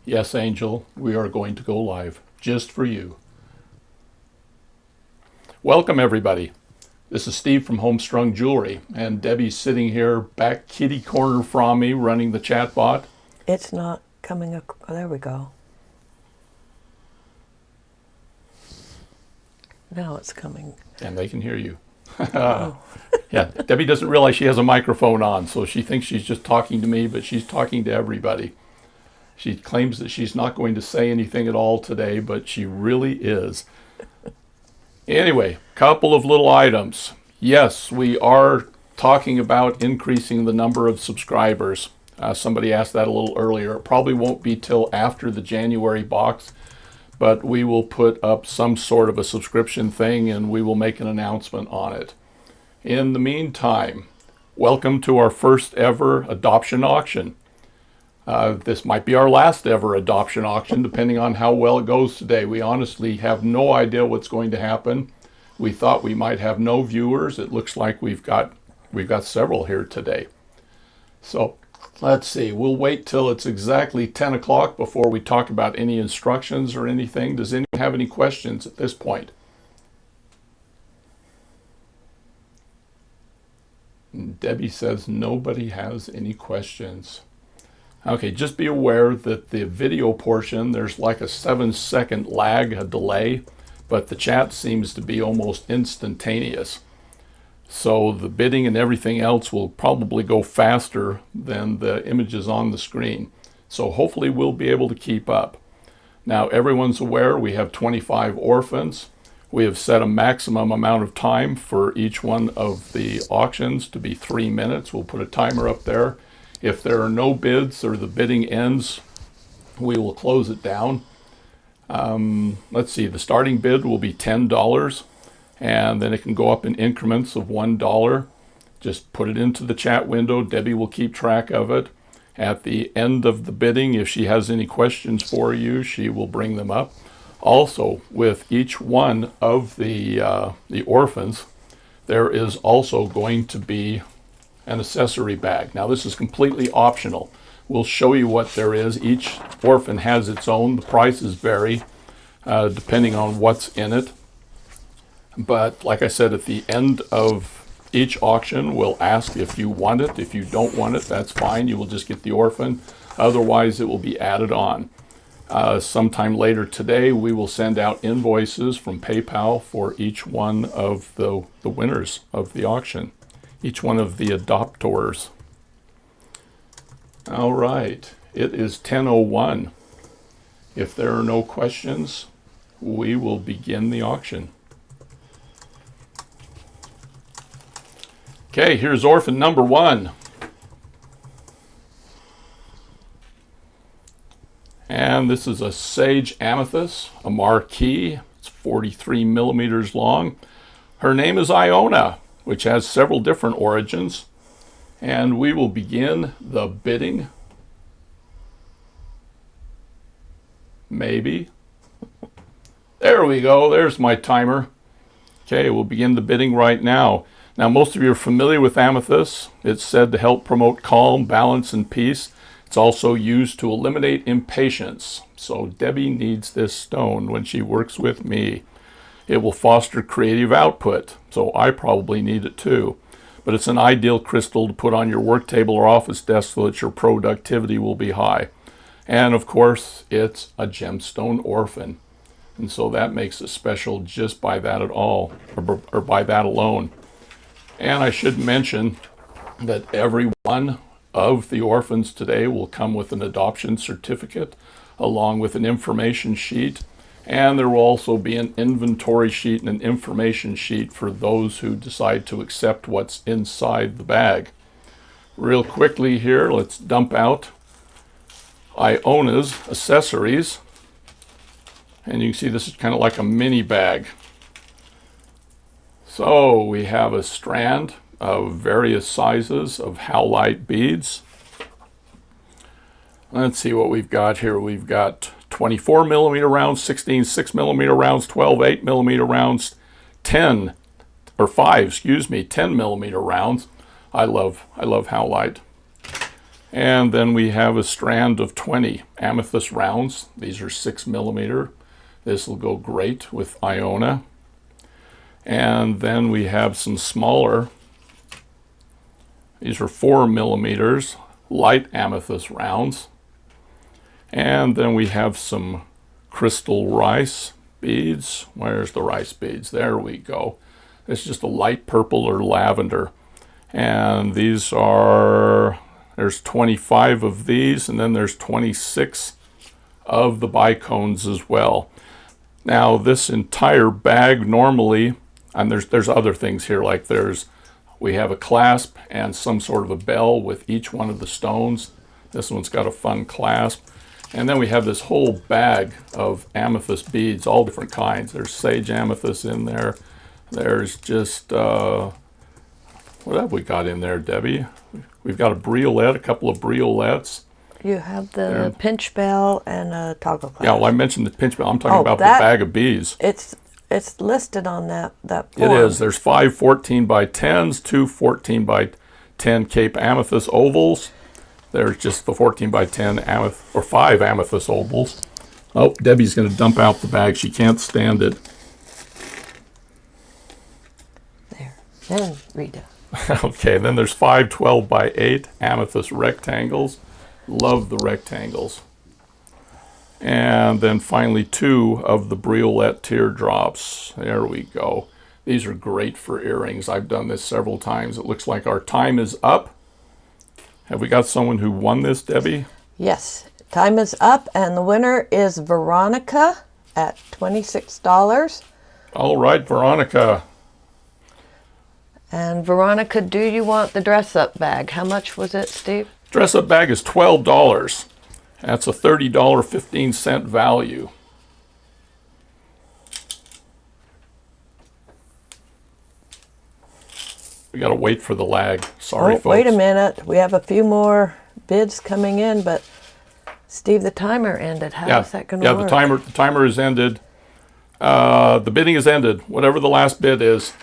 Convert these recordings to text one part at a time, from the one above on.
Yes, Angel, we are going to go live, just for you. Welcome, everybody. This is Steve from Homestrung Jewelry, and Debbie's sitting here back kitty corner from me, running the chat bot. It's not coming up. Oh, there we go. Now it's coming. And they can hear you. Oh. Yeah, Debbie doesn't realize she has a microphone on, so she thinks she's just talking to me, but she's talking to everybody. She claims that she's not going to say anything at all today, but she really is. Anyway, couple of little items. Yes, we are talking about increasing the number of subscribers. Somebody asked that a little earlier. It probably won't be till after the January box, but we will put up some sort of a subscription thing and we will make an announcement on it. In the meantime, welcome to our first ever adoption auction. This might be our last ever adoption auction, depending on how well it goes today. We honestly have no idea what's going to happen. We thought we might have no viewers. It looks like we've got several here today. So let's see. We'll wait till it's exactly 10 o'clock before we talk about any instructions or anything. Does anyone have any questions at this point? Debbie says nobody has any questions. Okay, just be aware that the video portion, there's like a 7-second lag, a delay, but the chat seems to be almost instantaneous. So the bidding and everything else will probably go faster than the images on the screen. So hopefully we'll be able to keep up. Now everyone's aware we have 25 orphans. We have set a maximum amount of time for each one of the auctions to be 3 minutes. We'll put a timer up there. If there are no bids or the bidding ends, we will close it down. Let's see, the starting bid will be $10, and then it can go up in increments of $1. Just put it into the chat window. Debbie will keep track of it. At the end of the bidding, if she has any questions for you, she will bring them up. Also, with each one of the orphans, there is also going to be an accessory bag. Now this is completely optional. We'll show you what there is. Each orphan has its own. The prices vary depending on what's in it. But like I said, at the end of each auction, we'll ask if you want it. If you don't want it, that's fine. You will just get the orphan. Otherwise, it will be added on. Sometime later today, we will send out invoices from PayPal for each one of the winners of the auction. Each one of the adopters. All right, it is 10:01. If there are no questions, we will begin the auction. Okay, here's orphan number 1. And this is a sage amethyst, a marquee. It's 43 millimeters long. Her name is Iona, which has several different origins. And we will begin the bidding. Maybe. There we go. There's my timer. Okay, we'll begin the bidding right now. Now, most of you are familiar with amethyst. It's said to help promote calm, balance, and peace. It's also used to eliminate impatience. So Debbie needs this stone when she works with me. It will foster creative output, so I probably need it too. But it's an ideal crystal to put on your work table or office desk so that your productivity will be high. And of course, it's a Gemstone Orphan. And so that makes it special just by that at all, or by that alone. And I should mention that every one of the orphans today will come with an adoption certificate along with an information sheet. And there will also be an inventory sheet and an information sheet for those who decide to accept what's inside the bag. Real quickly here, let's dump out Iona's accessories. And you can see this is kind of like a mini bag. So we have a strand of various sizes of howlite beads. Let's see what we've got here. We've got 24 millimeter rounds, 16 6mm rounds, 12 8mm rounds, 10 millimeter rounds. I love howlite. And then we have a strand of 20 amethyst rounds. These are 6mm. This will go great with Iona. And then we have some smaller. These are 4mm light amethyst rounds. And then we have some crystal rice beads. Where's the rice beads? There we go. It's just a light purple or lavender. And these are, there's 25 of these, and then there's 26 of the bicones as well. Now this entire bag normally, and there's other things here, like we have a clasp and some sort of a bell with each one of the stones. This one's got a fun clasp. And then we have this whole bag of amethyst beads, all different kinds. There's sage amethyst in there. There's just, what have we got in there, Debbie? We've got a briolette, a couple of briolettes. You have the pinch bell and a toggle clasp. Yeah, well, I mentioned the pinch bell. I'm talking about the bag of beads. It's listed on that It form. is. There's 5 14x10s, 2 14x10 Cape amethyst ovals. There's just the 14x10 or 5 amethyst ovals. Oh, Debbie's going to dump out the bag. She can't stand it. There. Then Rita. Okay, then there's 5 12x8 amethyst rectangles. Love the rectangles. And then finally 2 of the briolette teardrops. There we go. These are great for earrings. I've done this several times. It looks like our time is up. Have we got someone who won this, Debbie? Yes, time is up, and the winner is Veronica at $26. All right, Veronica. And Veronica, do you want the dress-up bag? How much was it, Steve? Dress-up bag is $12. That's a $30.15 value. We got to wait for the lag. Sorry, folks. Wait a minute. We have a few more bids coming in, but Steve, the timer ended. How is that going to work? Yeah, the timer is ended. The bidding is ended. Whatever the last bid is.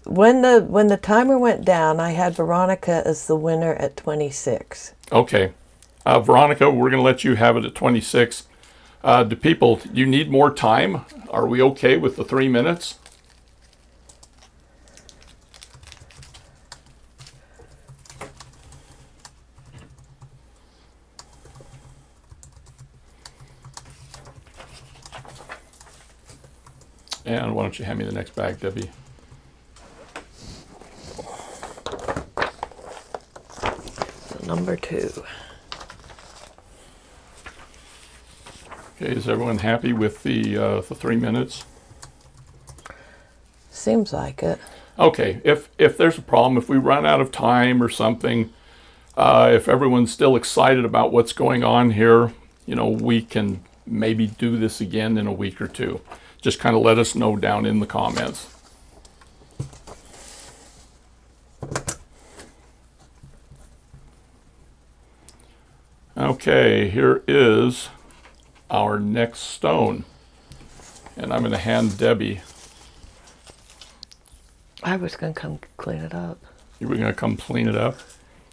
When the timer went down, I had Veronica as the winner at 26. Okay. Veronica, we're going to let you have it at 26. Do you need more time? Are we okay with the 3 minutes? And why don't you hand me the next bag, Debbie? So number 2. Okay, is everyone happy with the 3 minutes? Seems like it. Okay, if there's a problem, if we run out of time or something, if everyone's still excited about what's going on here, we can maybe do this again in a week or 2. Just kind of let us know down in the comments. Okay, here is our next stone. And I'm going to hand Debbie. I was going to come clean it up. You were going to come clean it up?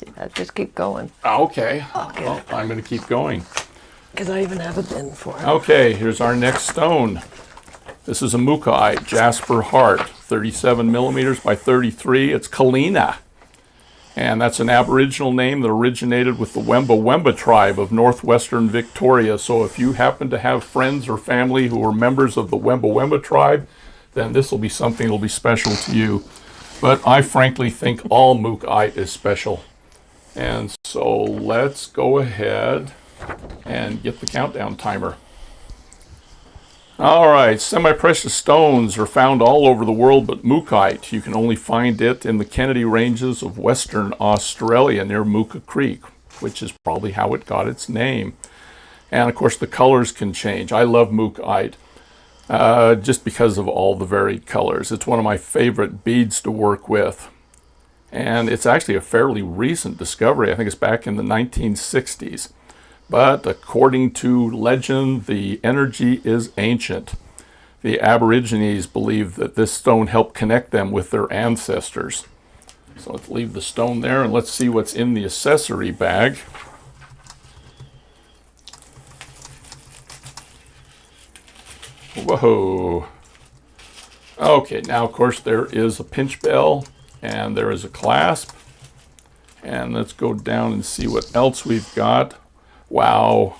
Yeah, just keep going. Okay. Okay. Well, I'm going to keep going. Because I even have a bin for it. Okay, here's our next stone. This is a mookaite, jasper heart, 37mm by 33. It's Kalina. And that's an Aboriginal name that originated with the Wemba tribe of northwestern Victoria. So if you happen to have friends or family who are members of the Wemba tribe, then this will be something that will be special to you. But I frankly think all mookaite is special. And so let's go ahead and get the countdown timer. All right, semi-precious stones are found all over the world, but mookaite, you can only find it in the Kennedy Ranges of Western Australia near Mooka Creek, which is probably how it got its name. And of course, the colors can change. I love mookaite just because of all the varied colors. It's one of my favorite beads to work with. And it's actually a fairly recent discovery. I think it's back in the 1960s. But according to legend, the energy is ancient. The Aborigines believe that this stone helped connect them with their ancestors. So let's leave the stone there and let's see what's in the accessory bag. Whoa. Okay, now of course there is a pinch bell and there is a clasp. And let's go down and see what else we've got. Wow.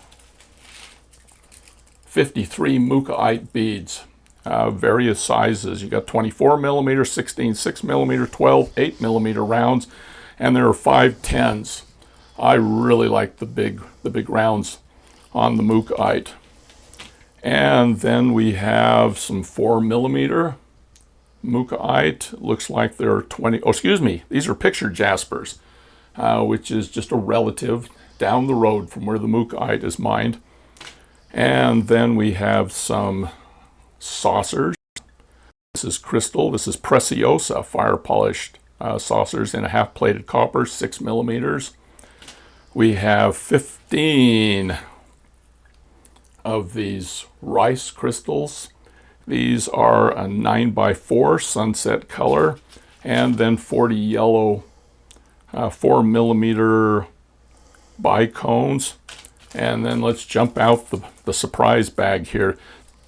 53 mukaite beads, various sizes. You got 24 millimeter, 16, 6 millimeter, 12, 8 millimeter rounds, and there are 5 10s. I really like the big rounds on the mukaite. And then we have some 4 millimeter mukaite. Looks like there are 20. Oh, excuse me. These are picture jaspers, which is just a relative down the road from where the mukaite is mined. And then we have some saucers. This is crystal. This is preciosa fire polished saucers in a half plated copper, 6 millimeters. We have 15 of these rice crystals. These are a 9x4 sunset color, and then 40 yellow 4 millimeter bicones. And then let's jump out the surprise bag here.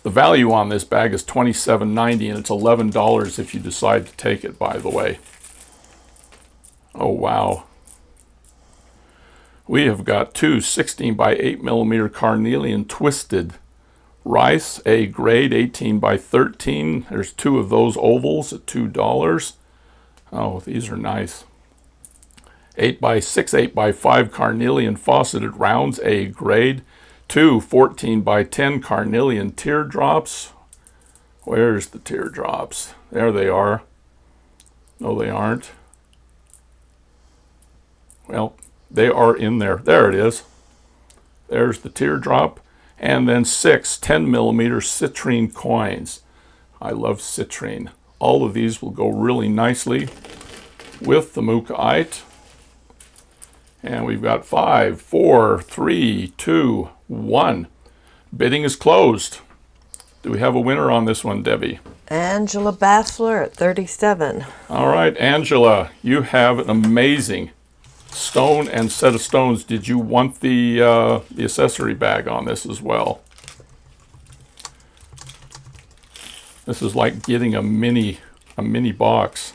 The value on this bag is $27.90, and it's $11 if you decide to take it, by the way. Oh, wow. We have got two 16 by 8 millimeter carnelian twisted rice, A grade, 18 by 13. There's 2 of those ovals at $2. Oh, these are nice. 8 by 6, 8 by 5 carnelian fauceted rounds, A grade. 2 14 by 10 carnelian teardrops. Where's the teardrops? There they are. No, they aren't. Well, they are in there. There it is. There's the teardrop. And then 6 10 millimeter citrine coins. I love citrine. All of these will go really nicely with the mukaite. And we've got 5, 4, 3, 2, 1. Bidding is closed. Do we have a winner on this one, Debbie? Angela Bassler at 37. All right, Angela, you have an amazing stone and set of stones. Did you want the accessory bag on this as well? This is like getting a mini box.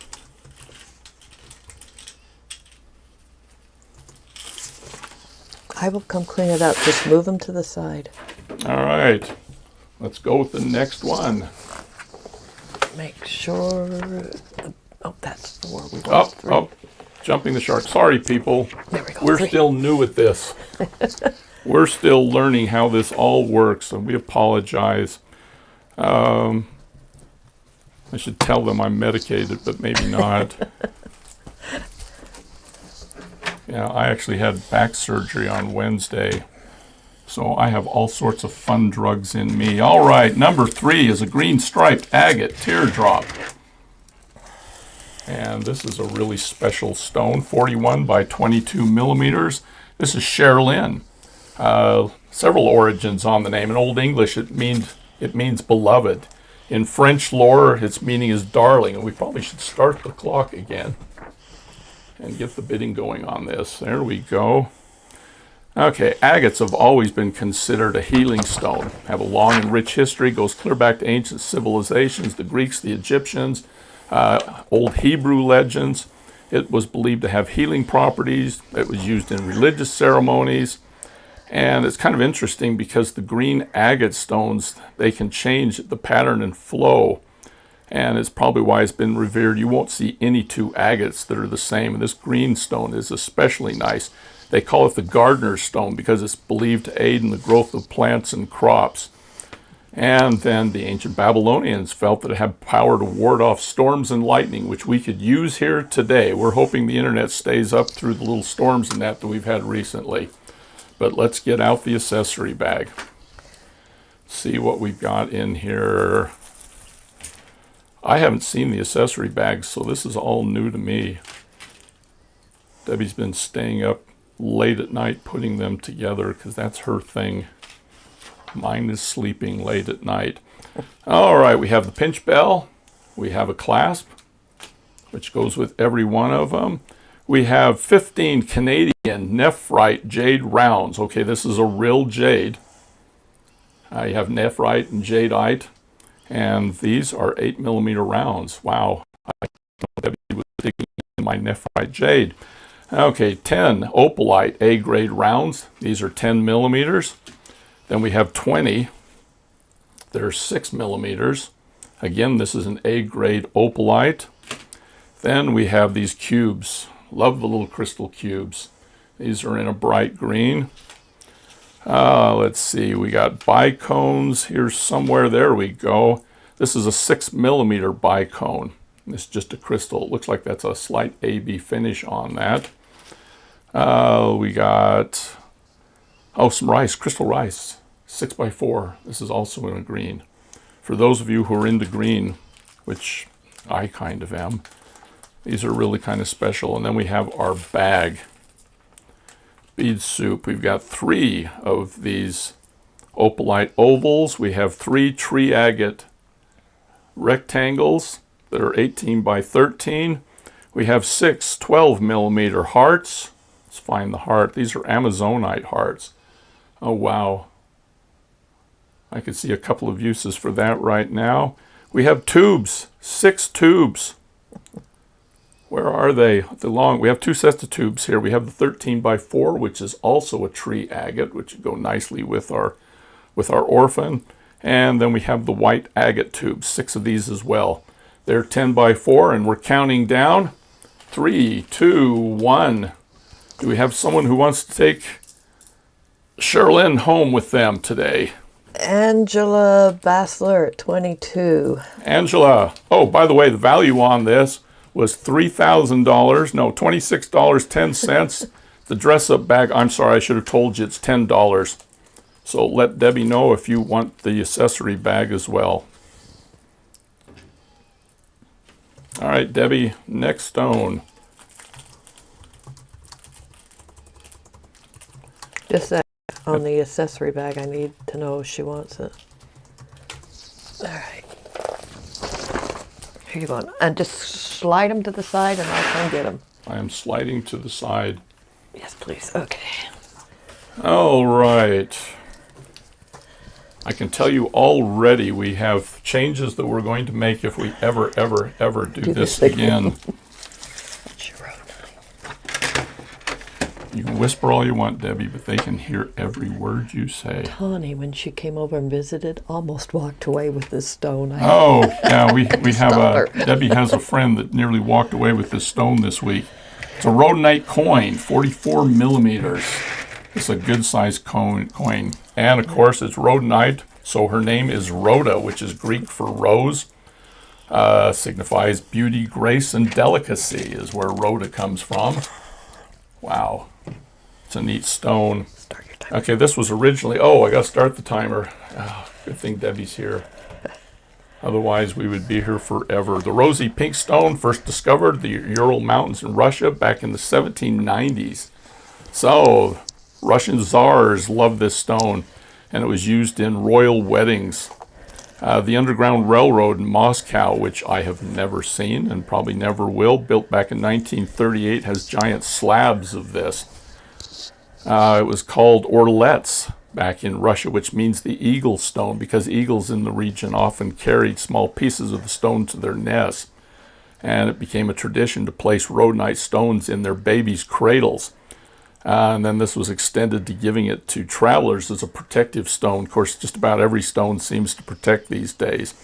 I will come clean it up. Just move them to the side. All right, let's go with the next one. Make sure. Oh, that's 4. We want 3. Oh, jumping the shark. Sorry, people. There we go. We're 3. still new at this. We're still learning how this all works, and we apologize. I should tell them I'm medicated, but maybe not. Yeah, I actually had back surgery on Wednesday, so I have all sorts of fun drugs in me. All right, number 3 is a green striped agate teardrop. And this is a really special stone, 41 by 22 millimeters. This is Cherlin. Several origins on the name. In Old English, it means beloved. In French lore, its meaning is darling. And we probably should start the clock again and get the bidding going on this. There we go. Okay, agates have always been considered a healing stone. Have a long and rich history, goes clear back to ancient civilizations, the Greeks, the Egyptians, old Hebrew legends. It was believed to have healing properties. It was used in religious ceremonies. And it's kind of interesting because the green agate stones, they can change the pattern and flow. And it's probably why it's been revered. You won't see any 2 agates that are the same. And this green stone is especially nice. They call it the gardener's stone because it's believed to aid in the growth of plants and crops. And then the ancient Babylonians felt that it had power to ward off storms and lightning, which we could use here today. We're hoping the internet stays up through the little storms and that we've had recently. But let's get out the accessory bag. See what we've got in here. I haven't seen the accessory bags, so this is all new to me. Debbie's been staying up late at night putting them together because that's her thing. Mine is sleeping late at night. All right, we have the pinch bell. We have a clasp. which goes with every one of them. We have 15 Canadian nephrite jade rounds. Okay, this is a real jade. You have nephrite and jadeite, and these are 8mm rounds. Wow, I know Debbie was digging in my nephrite jade. Okay, 10 opalite A-grade rounds. These are 10mm. Then we have 20. They're 6mm. Again, this is an A-grade opalite. Then we have these cubes. Love the little crystal cubes. These are in a bright green. Let's see, we got bicones here somewhere. There we go. This is a 6mm bicone. It's just a crystal. It looks like that's a slight AB finish on that. We got, some rice, crystal rice, 6x4. This is also in a green. For those of you who are into green, which I kind of am, these are really kind of special. And then we have our bag. Bead soup. We've got 3 of these opalite ovals. We have 3 tree agate rectangles that are 18 by 13. We have 6 12mm hearts. Let's find the heart. These are Amazonite hearts. Oh, wow. I could see a couple of uses for that right now. We have tubes, 6 tubes. Where are they? We have 2 sets of tubes here. We have the 13 by 4, which is also a tree agate, which would go nicely with our orphan. And then we have the white agate tubes, 6 of these as well. They're 10 by 4, and we're counting down. 3, 2, 1. Do we have someone who wants to take Sherilyn home with them today? Angela Bassler at 22. Angela. Oh, by the way, the value on this was $3,000. No, $26.10. The dress-up bag, I'm sorry, I should have told you it's $10. So let Debbie know if you want the accessory bag as well. All right, Debbie, next stone. Just that on the accessory bag, I need to know if she wants it. All right. Here you go. And just slide them to the side and I'll come get them. I am sliding to the side. Yes, please. Okay. All right. I can tell you already we have changes that we're going to make if we ever do this again. You can whisper all you want, Debbie, but they can hear every word you say. Tawny, when she came over and visited, almost walked away with this stone. Yeah, we have Debbie has a friend that nearly walked away with this stone this week. It's a rhodonite coin, 44mm. It's a good sized coin. And of course it's rhodonite, so her name is Rhoda, which is Greek for rose. Signifies beauty, grace, and delicacy is where Rhoda comes from. Wow. It's a neat stone. Start your timer. Okay, this was originally, I gotta start the timer. Good thing Debbie's here. Otherwise, we would be here forever. The rosy pink stone, first discovered the Ural Mountains in Russia back in the 1790s. So, Russian czars loved this stone, and it was used in royal weddings. The Underground Railroad in Moscow, which I have never seen and probably never will, built back in 1938, has giant slabs of this. It was called orlets back in Russia, which means the eagle stone, because eagles in the region often carried small pieces of the stone to their nests. And it became a tradition to place rhodonite stones in their babies' cradles. And then this was extended to giving it to travelers as a protective stone. Of course, just about every stone seems to protect these days.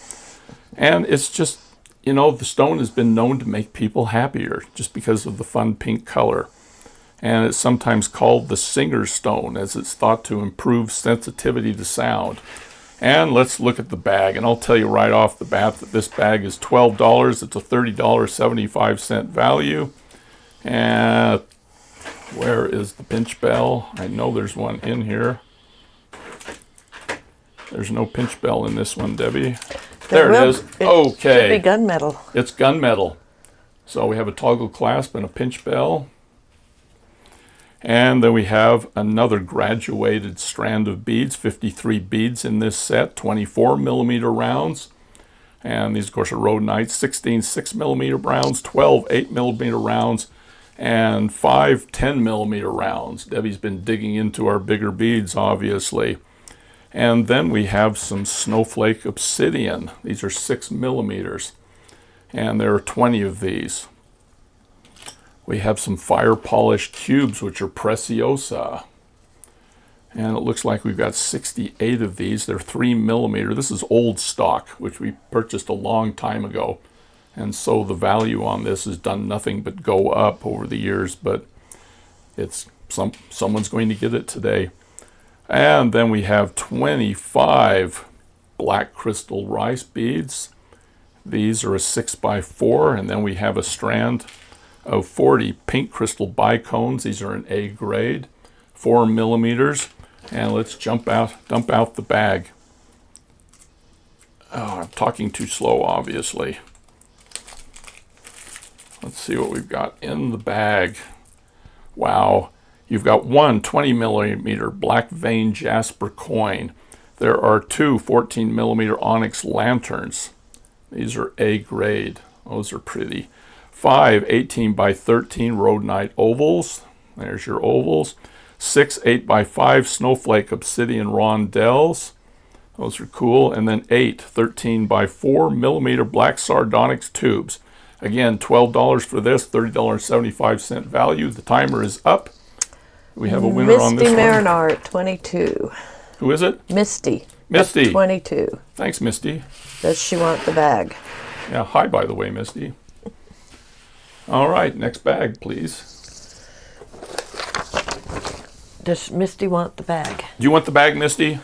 And it's just, the stone has been known to make people happier just because of the fun pink color. And it's sometimes called the singer's stone, as it's thought to improve sensitivity to sound. And let's look at the bag. And I'll tell you right off the bat that this bag is $12. It's a $30.75 value. And where is the pinch bell? I know there's one in here. There's no pinch bell in this one, Debbie. There it is. Okay. It should be gunmetal. It's gunmetal. So we have a toggle clasp and a pinch bell. And then we have another graduated strand of beads, 53 beads in this set, 24mm rounds. And these, of course, are rhodonite. 16 6mm rounds, 12 8mm rounds, and 5 10mm rounds. Debbie's been digging into our bigger beads, obviously. And then we have some snowflake obsidian. These are 6mm, and there are 20 of these. We have some fire polished cubes, which are preciosa. And it looks like we've got 68 of these. They're 3mm. This is old stock, which we purchased a long time ago. And so the value on this has done nothing but go up over the years, but it's someone's going to get it today. And then we have 25 black crystal rice beads. These are a 6x4, and then we have a strand of 40 pink crystal bicones. These are an A grade, 4mm. And let's dump out the bag. Oh, I'm talking too slow, obviously. Let's see what we've got in the bag. Wow. You've got one 20mm black vein jasper coin. There are two 14mm onyx lanterns. These are A grade. Those are pretty. 5 18x13 rhodonite ovals. There's your ovals. 6 8x5 snowflake obsidian rondelles. Those are cool. And then 8 13x4mm black sardonyx tubes. Again, $12 for this, $30.75 value. The timer is up. We have a winner on this one. Misty Marinar at 22. Who is it? Misty. Misty. At 22. Thanks, Misty. Does she want the bag? Yeah, hi, by the way, Misty. All right, next bag, please. Does Misty want the bag? Do you want the bag, Misty?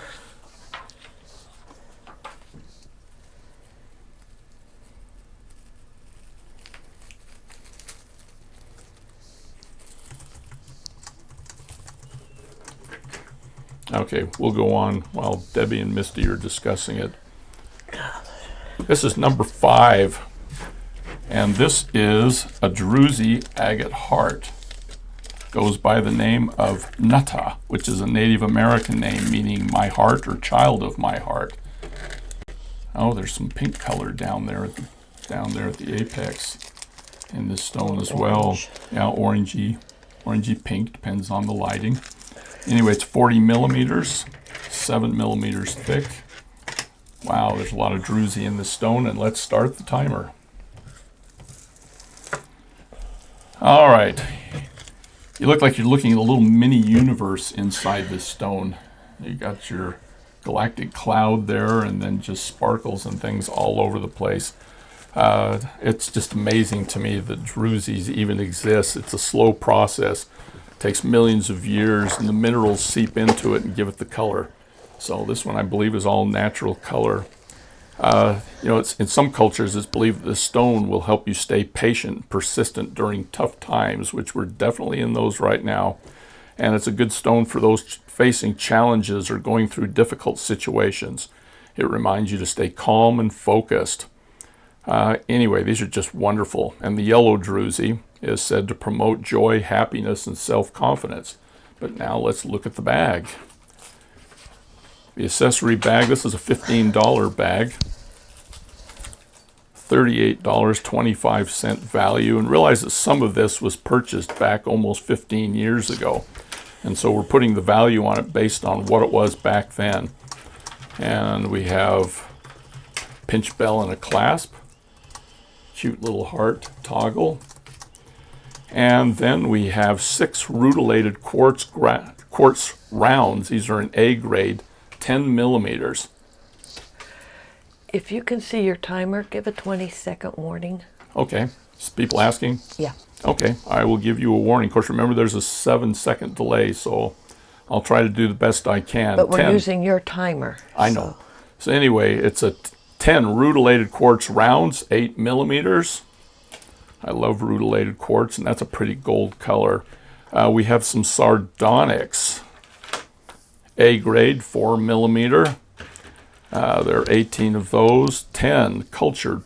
Okay, we'll go on while Debbie and Misty are discussing it. This is number 5, and this is a Druzy agate heart. Goes by the name of Nutta, which is a Native American name meaning my heart or child of my heart. Oh, there's some pink color down there at the apex in this stone as well. Yeah, orangey pink, depends on the lighting. Anyway, it's 40mm, 7mm thick. Wow, there's a lot of druzy in this stone, and let's start the timer. All right. You look like you're looking at a little mini universe inside this stone. You got your galactic cloud there, and then just sparkles and things all over the place. It's just amazing to me that druzes even exist. It's a slow process. It takes millions of years, and the minerals seep into it and give it the color. So this one, I believe, is all natural color. It's in some cultures, it's believed that the stone will help you stay patient and persistent during tough times, which we're definitely in those right now. And it's a good stone for those facing challenges or going through difficult situations. It reminds you to stay calm and focused. Anyway, these are just wonderful. And the yellow druzy is said to promote joy, happiness, and self-confidence. But now let's look at the bag. The accessory bag, this is a $15 bag. $38.25 value. And realize that some of this was purchased back almost 15 years ago. And so we're putting the value on it based on what it was back then. And we have pinch bell and a clasp. Cute little heart toggle. And then we have 6 rutilated quartz rounds. These are an A grade, 10mm. If you can see your timer, give a 20-second warning. Okay. Is people asking? Yeah. Okay. I will give you a warning. Of course, remember there's a 7-second delay, so I'll try to do the best I can. But we're using your timer. I know. So anyway, it's a 10 rutilated quartz rounds, 8mm. I love rutilated quartz, and that's a pretty gold color. We have some sardonyx, A grade, 4mm. There are 18 of those. 10 cultured,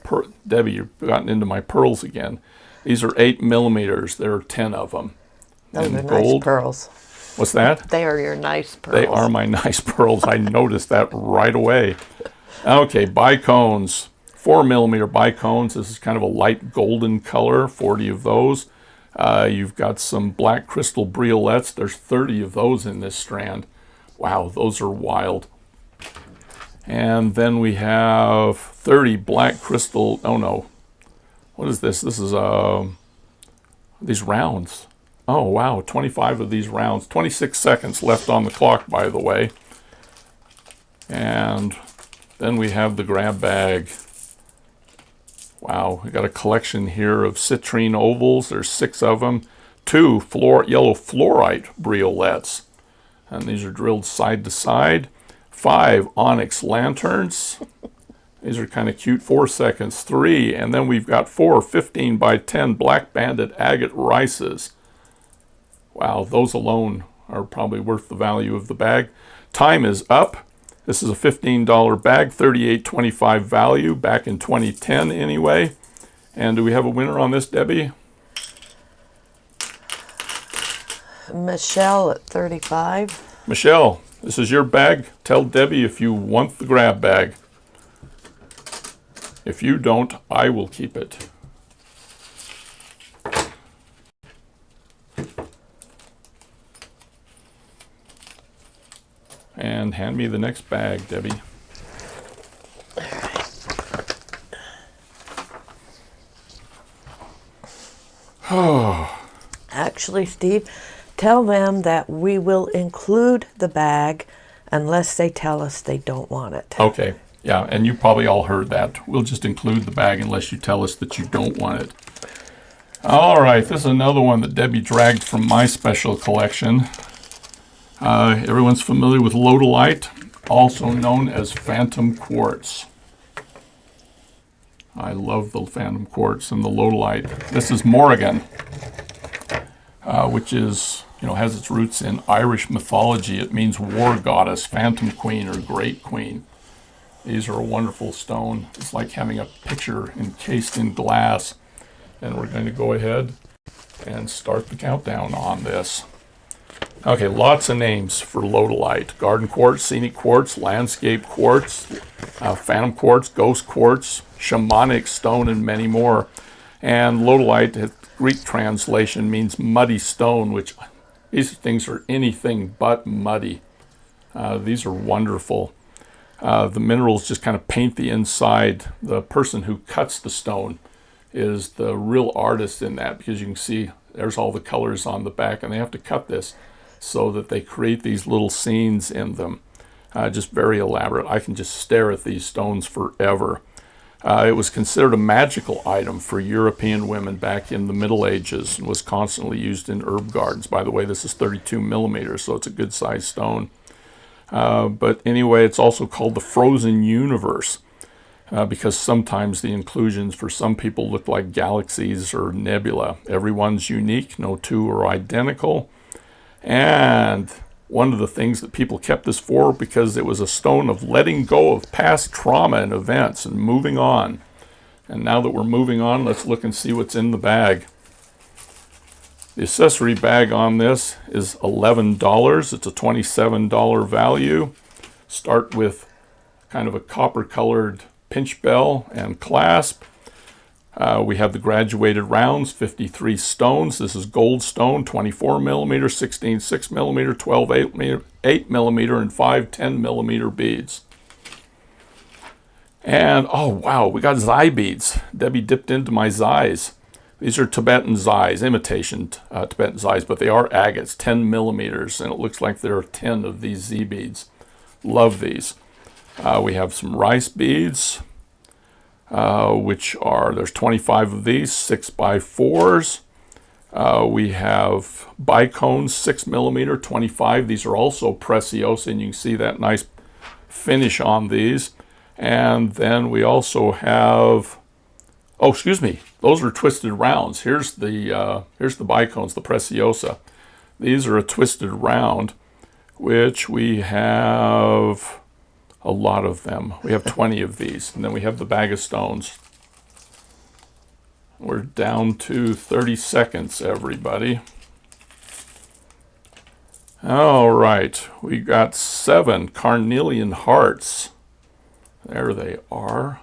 Debbie, you've gotten into my pearls again. These are 8mm. There are 10 of them. Those are nice pearls. What's that? They are your nice pearls. They are my nice pearls. I noticed that right away. Okay, bicones, 4mm bicones. This is kind of a light golden color, 40 of those. You've got some black crystal briolets. There's 30 of those in this strand. Wow, those are wild. And then we have 30 black crystal, oh no, what is this? This is these rounds. Oh wow, 25 of these rounds. 26 seconds left on the clock, by the way. And then we have the grab bag. Wow, we got a collection here of citrine ovals. There's 6 of them. 2 yellow fluorite briolets. And these are drilled side to side. 5 onyx lanterns. These are kind of cute. 4 seconds. 3. And then we've got 4 15 by 10 black banded agate rices. Wow, those alone are probably worth the value of the bag. Time is up. This is a $15 bag, $38.25 value, back in 2010 anyway. And do we have a winner on this, Debbie? Michelle at 35. Michelle, this is your bag. Tell Debbie if you want the grab bag. If you don't, I will keep it. And hand me the next bag, Debbie. Oh. Actually, Steve, tell them that we will include the bag unless they tell us they don't want it. Okay, yeah, and you probably all heard that. We'll just include the bag unless you tell us that you don't want it. All right, this is another one that Debbie dragged from my special collection. Everyone's familiar with lodolite, also known as phantom quartz. I love the phantom quartz and the lodolite. This is Morrigan, which is, has its roots in Irish mythology. It means war goddess, phantom queen, or great queen. These are a wonderful stone. It's like having a picture encased in glass. And we're going to go ahead and start the countdown on this. Okay, lots of names for lodolite. Garden quartz, scenic quartz, landscape quartz, phantom quartz, ghost quartz, shamanic stone, and many more. And lodolite, Greek translation, means muddy stone, which these things are anything but muddy. These are wonderful. The minerals just kind of paint the inside. The person who cuts the stone is the real artist in that, because you can see there's all the colors on the back, and they have to cut this so that they create these little scenes in them. Just very elaborate. I can just stare at these stones forever. It was considered a magical item for European women back in the Middle Ages and was constantly used in herb gardens. By the way, this is 32 millimeters, so it's a good sized stone. But anyway, it's also called the frozen universe because sometimes the inclusions for some people look like galaxies or nebula. Everyone's unique, no two are identical. And one of the things that people kept this for, because it was a stone of letting go of past trauma and events and moving on. And now that we're moving on, let's look and see what's in the bag. The accessory bag on this is $11. It's a $27 value. Start with kind of a copper colored pinch bell and clasp. We have the graduated rounds, 53 stones. This is gold stone, 24 millimeter, 16 6 millimeter, 12 8 millimeter, and 5 10 millimeter beads. And oh wow, we got zai beads. Debbie dipped into my zais. These are Tibetan zais, imitation Tibetan zais, but they are agates, 10 millimeters, and it looks like there are 10 of these Z beads. Love these. We have some rice beads, which are, there's 25 of these, 6x4s. We have bicones, 6 millimeter, 25. These are also preciosa, and you can see that nice finish on these. And then we also have, oh, excuse me, those are twisted rounds. Here's the bicones, the preciosa. These are a twisted round, which we have a lot of them. We have 20 of these. And then we have the bag of stones. We're down to 30 seconds, everybody. All right, we got 7 carnelian hearts. There they are.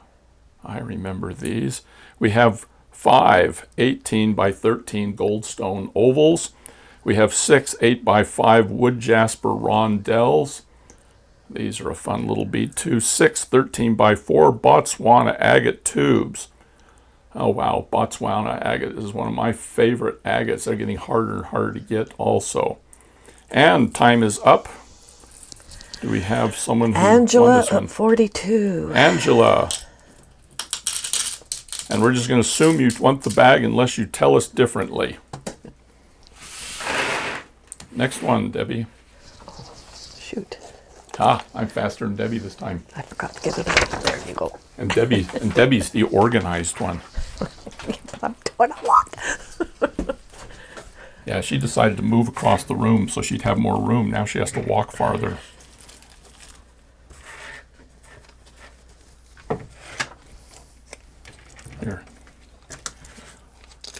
I remember these. We have 5 18 by 13 goldstone ovals. We have 6 8 by 5 wood jasper rondelles. These are a fun little bead too. 6 13 by 4 Botswana agate tubes. Oh wow, Botswana agate is one of my favorite agates. They're getting harder and harder to get also. And time is up. Do we have someone who Angela won this one? at 42. Angela. And we're just going to assume you want the bag unless you tell us differently. Next one, Debbie. Shoot. Ah, I'm faster than Debbie this time. I forgot to get it out. There you go. And Debbie's the organized one. I'm doing a lot. Yeah, she decided to move across the room so she'd have more room. Now she has to walk farther. Here.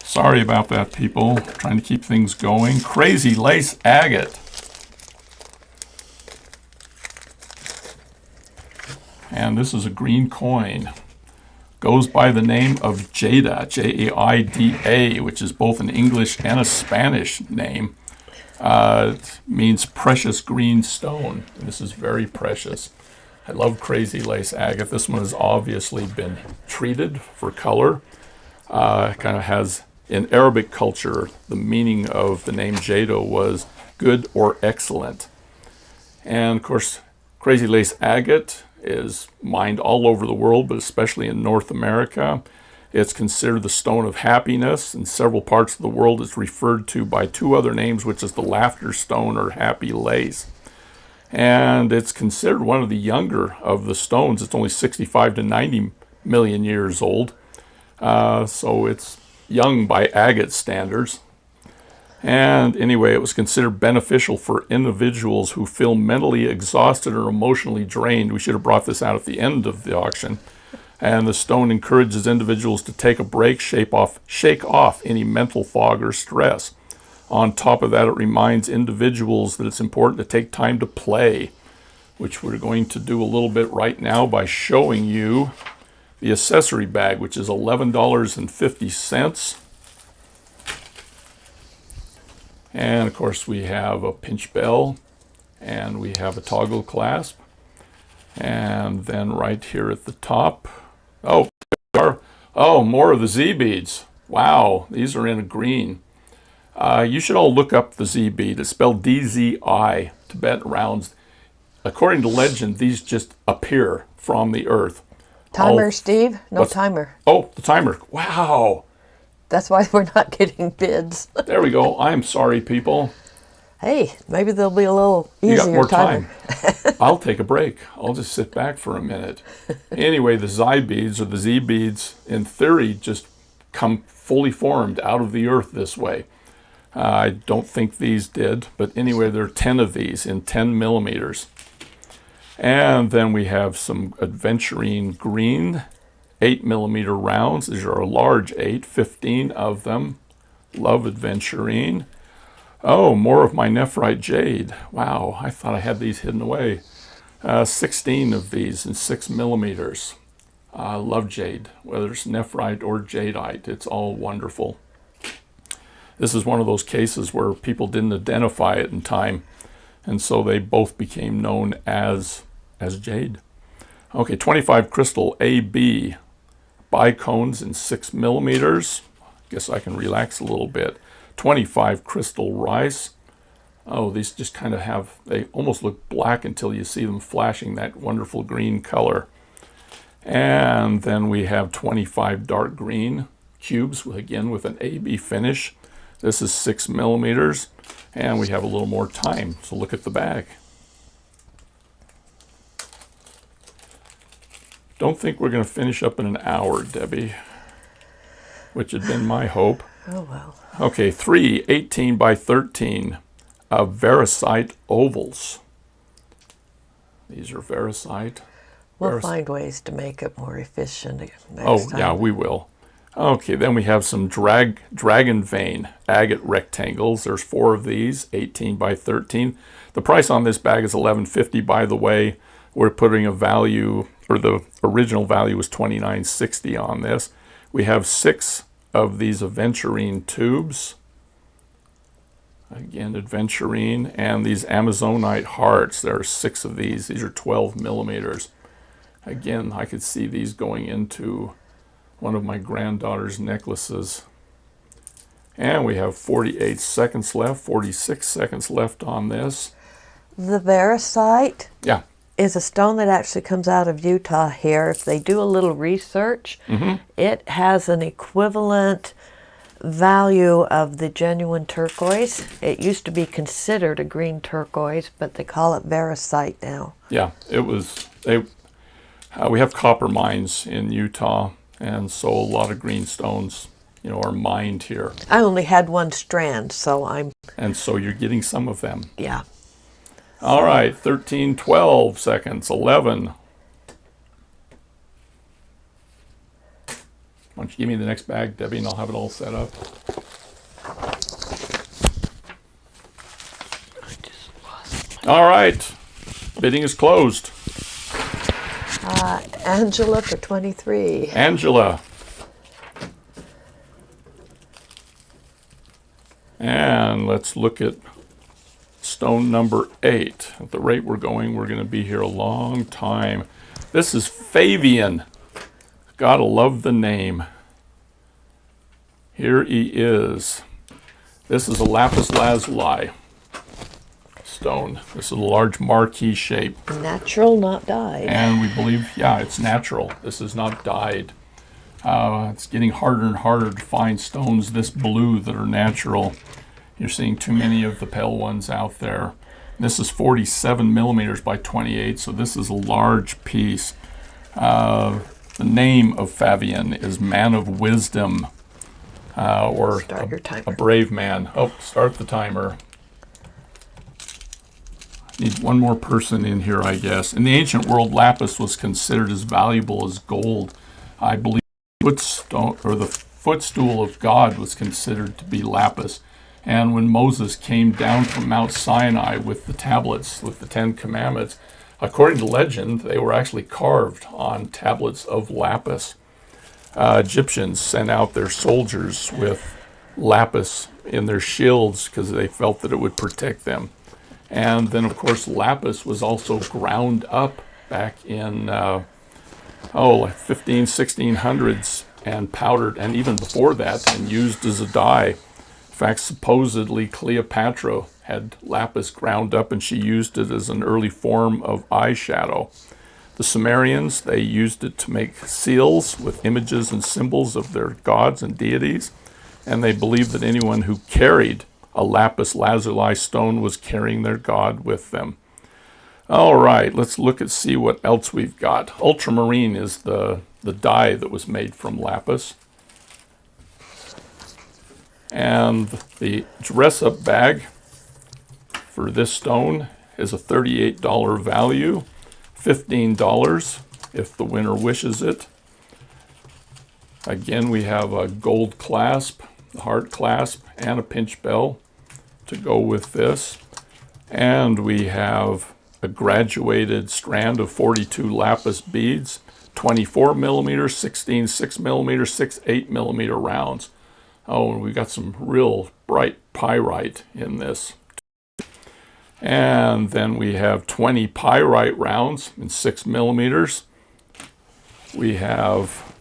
Sorry about that, people. Trying to keep things going. Crazy lace agate. And this is a green coin. Goes by the name of Jada, J-A-I-D-A, which is both an English and a Spanish name. It means precious green stone. And this is very precious. I love crazy lace agate. This one has obviously been treated for color. Kind of has, in Arabic culture, the meaning of the name Jada was good or excellent. And of course, crazy lace agate is mined all over the world, but especially in North America. It's considered the stone of happiness. In several parts of the world, it's referred to by 2 other names, which is the laughter stone or happy lace. And it's considered one of the younger of the stones. It's only 65 to 90 million years old. So it's young by agate standards. And anyway, it was considered beneficial for individuals who feel mentally exhausted or emotionally drained. We should have brought this out at the end of the auction. And the stone encourages individuals to take a break, shake off any mental fog or stress. On top of that, it reminds individuals that it's important to take time to play, which we're going to do a little bit right now by showing you the accessory bag, which is $11.50. And of course we have a pinch bell and we have a toggle clasp. And then right here at the top, more of the Z beads. Wow, these are in a green. You should all look up the Z bead. It's spelled D-Z-I, Tibetan rounds. According to legend, these just appear from the earth. Timer, Steve? No timer. Oh, the timer. Wow. That's why we're not getting bids. There we go. I'm sorry, people. Hey, maybe there'll be a little easier You got more timer. time. I'll take a break. I'll just sit back for a minute. Anyway, the Z beads or the Z beads, in theory, just come fully formed out of the earth this way. I don't think these did, but anyway, there are 10 of these in 10 millimeters. And then we have some aventurine green 8 millimeter rounds. These are a large 8, 15 of them. Love aventurine. Oh, more of my nephrite jade. Wow, I thought I had these hidden away. 16 of these in 6 millimeters. Love jade, whether it's nephrite or jadeite. It's all wonderful. This is one of those cases where people didn't identify it in time, and so they both became known as jade. Okay, 25 crystal AB bicones in 6 millimeters. Guess I can relax a little bit. 25 crystal rice. Oh, these just kind of they almost look black until you see them flashing that wonderful green color. And then we have 25 dark green cubes, again with an AB finish. This is 6 millimeters, and we have a little more time. So look at the bag. Don't think we're going to finish up in an hour, Debbie, which had been my hope. Oh, well. Okay, 3 18 by 13 of Veracite ovals. These are Veracite. We'll find ways to make it more efficient next time. Yeah, we will. Okay, then we have some dragon vein agate rectangles. There's 4 of these, 18 by 13. The price on this bag is $11.50, by the way. we're putting a value, or the original value was $29.60 on this. We have 6 of these aventurine tubes. Again, aventurine, and these Amazonite hearts. There are 6 of these. These are 12 millimeters. Again, I could see these going into one of my granddaughter's necklaces. And we have 48 seconds left, 46 seconds left on this. The Varisite Yeah. is a stone that actually comes out of Utah here. If they do a little research, it has an equivalent value of the genuine turquoise. It used to be considered a green turquoise, but they call it Varisite now. Yeah, it was. We have copper mines in Utah, and so a lot of green stones, you know, are mined here. I only had 1 strand, so And so you're getting some of them. yeah. All right, 13, 12 seconds, 11. Why don't you give me the next bag, Debbie, and I'll have it all set up. All right, bidding is closed. Angela for 23. Angela. And let's look at stone number 8. At the rate we're going to be here a long time. This is Fabian. Gotta love the name. Here he is. This is a lapis lazuli stone. This is a large marquee shape. Natural, not dyed. And we believe, yeah, it's natural. This is not dyed. It's getting harder and harder to find stones this blue that are natural. You're seeing too many of the pale ones out there. This is 47 millimeters by 28, so this is a large piece. The name of Fabian is Man of Wisdom, or a brave man. Oh, start the timer. Need one more person in here, I guess. In the ancient world, lapis was considered as valuable as gold. I believe the footstool of God was considered to be lapis. And when Moses came down from Mount Sinai with the tablets, with the 10 Commandments, according to legend, they were actually carved on tablets of lapis. Egyptians sent out their soldiers with lapis in their shields because they felt that it would protect them. And then, of course, lapis was also ground up back in, like 1600s and powdered, and even before that, and used as a dye. In fact, supposedly Cleopatra had lapis ground up and she used it as an early form of eyeshadow. The Sumerians, they used it to make seals with images and symbols of their gods and deities, and they believed that anyone who carried a lapis lazuli stone was carrying their god with them. All right, let's look and see what else we've got. Ultramarine is the dye that was made from lapis. And the dress-up bag for this stone is a $38 value, $15 if the winner wishes it. Again, we have a gold clasp, a heart clasp, and a pinch bell to go with this. And we have a graduated strand of 42 lapis beads, 24 millimeter, 16 6 millimeter, 6 8 millimeter rounds. Oh, and we got some real bright pyrite in this. And then we have 20 pyrite rounds in 6 millimeters. We have,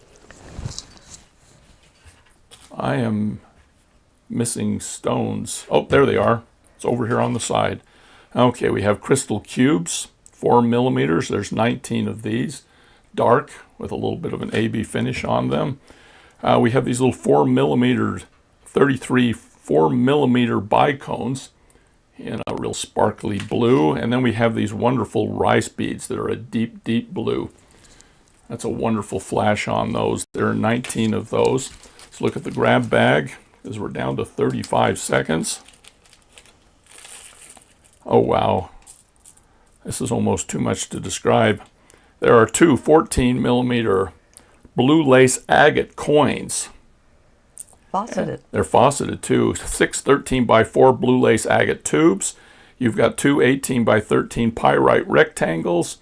I am missing stones. Oh, there they are. It's over here on the side. Okay, we have crystal cubes, 4 millimeters. There's 19 of these, dark with a little bit of an AB finish on them. We have these little 4 millimeter, 33 4 millimeter bicones in a real sparkly blue. And then we have these wonderful rice beads that are a deep, deep blue. That's a wonderful flash on those. There are 19 of those. Let's look at the grab bag, because we're down to 35 seconds. Oh, wow. This is almost too much to describe. There are two 14 millimeter blue lace agate coins. Fauceted. They're fauceted too. 6 13 by 4 blue lace agate tubes. You've got two 18 by 13 pyrite rectangles.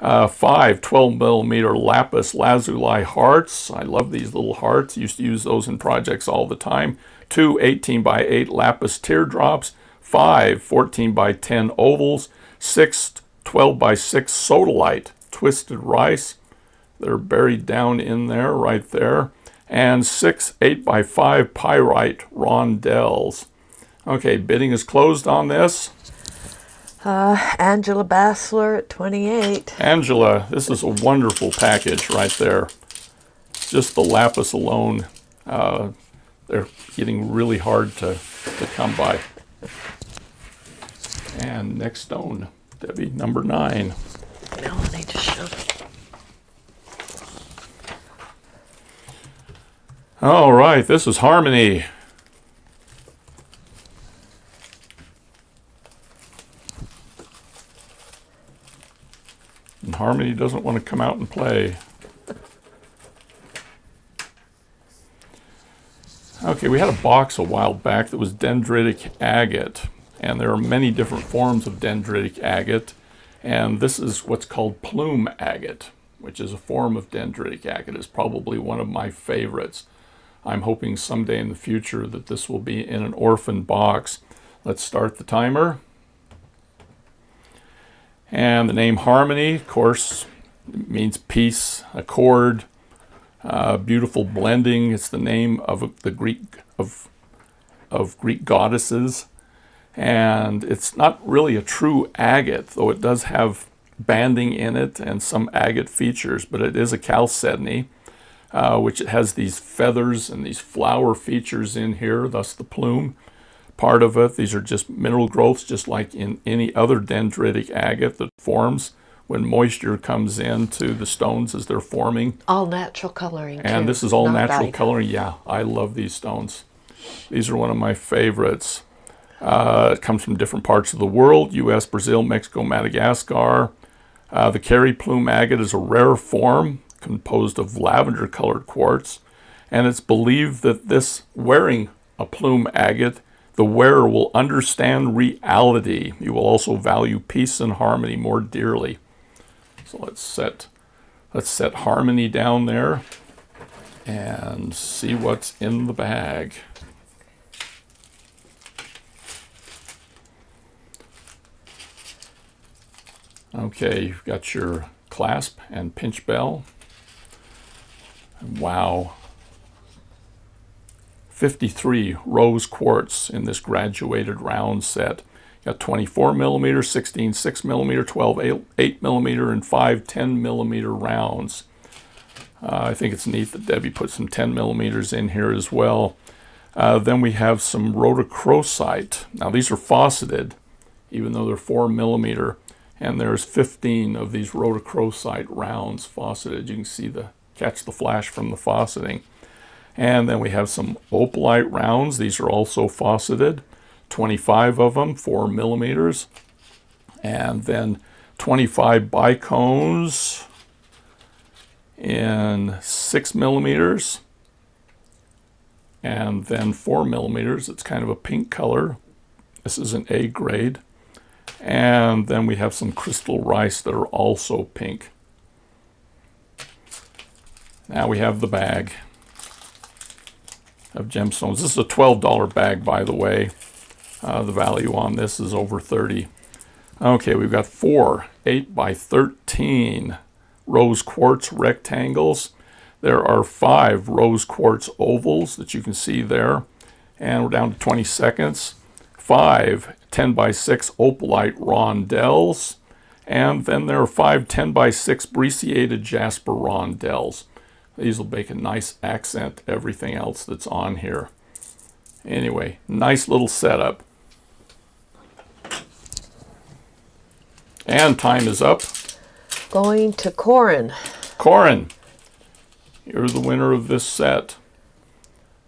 5 12mm lapis lazuli hearts. I love these little hearts. Used to use those in projects all the time. 2 18x8 lapis teardrops. 5 14x10 ovals. 6 12x6 sodalite twisted rice. They're buried down in there, right there. And 6 8x5 pyrite rondelles. Okay, bidding is closed on this. Angela Bassler at 28. Angela, this is a wonderful package right there. Just the lapis alone, they're getting really hard to come by. And next stone, Debbie, number 9. Melanie to show. All right, this is Harmony. And Harmony doesn't want to come out and play. Okay, we had a box a while back that was dendritic agate. And there are many different forms of dendritic agate. And this is what's called plume agate, which is a form of dendritic agate. It's probably one of my favorites. I'm hoping someday in the future that this will be in an orphan box. Let's start the timer. And the name Harmony, of course, means peace, accord, beautiful blending. It's the name of the Greek of Greek goddesses. And it's not really a true agate, though it does have banding in it and some agate features, but it is a chalcedony, which it has these feathers and these flower features in here, thus the plume part of it. These are just mineral growths, just like in any other dendritic agate that forms when moisture comes into the stones as they're forming. All natural coloring, And too, this is all not natural dyed. coloring. Yeah, I love these stones. These are one of my favorites. It comes from different parts of the world: U.S., Brazil, Mexico, Madagascar. The Kerry plume agate is a rare form composed of lavender-colored quartz, and it's believed that this wearing a plume agate, the wearer will understand reality. You will also value peace and harmony more dearly. So let's set Harmony down there and see what's in the bag. Okay, you've got your clasp and pinch bell. Wow. 53 rose quartz in this graduated round set. You got 24mm, 16 6mm, 12 8mm, and 5 10mm rounds. I think it's neat that Debbie put some 10mm in here as well. Then we have some rhodochrosite. Now these are fauceted, even though they're 4mm. And there's 15 of these rhodochrosite rounds fauceted. You can see catch the flash from the fauceting. And then we have some opalite rounds. These are also fauceted, 25 of them, 4mm. And then 25 bicones in 6mm. And then 4mm. It's kind of a pink color. This is an A grade. And then we have some crystal rice that are also pink. Now we have the bag of gemstones. This is a $12 bag, by the way. The value on this is over $30. Okay, we've got 4 8x13 rose quartz rectangles. There are 5 rose quartz ovals that you can see there. And we're down to 20 seconds. 5 10x6 opalite rondelles. And then there are 5 10x6 brecciated jasper rondelles. These will make a nice accent to everything else that's on here. Anyway, nice little setup. And time is up. Going to Corin. Corin, you're the winner of this set.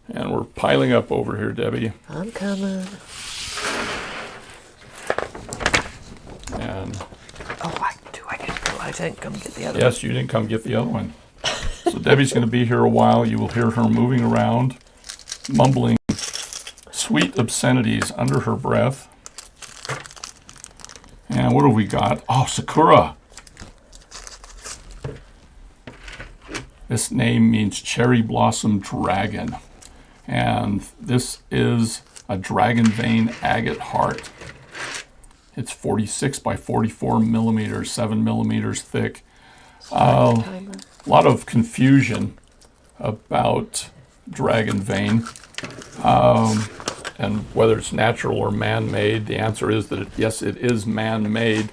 And we're piling up over here, Debbie. I'm coming. And I get to go? I didn't come get the other yes, you didn't come get the other one. So Debbie's going to be here a while. You will hear her moving around, mumbling sweet obscenities under her breath. And what have we got? Oh, Sakura. This name means cherry blossom dragon. And this is a dragon vein agate heart. It's 46 by 44 millimeters, 7 millimeters thick. A lot of confusion about dragon vein and whether it's natural or man-made. The answer is that yes, it is man-made.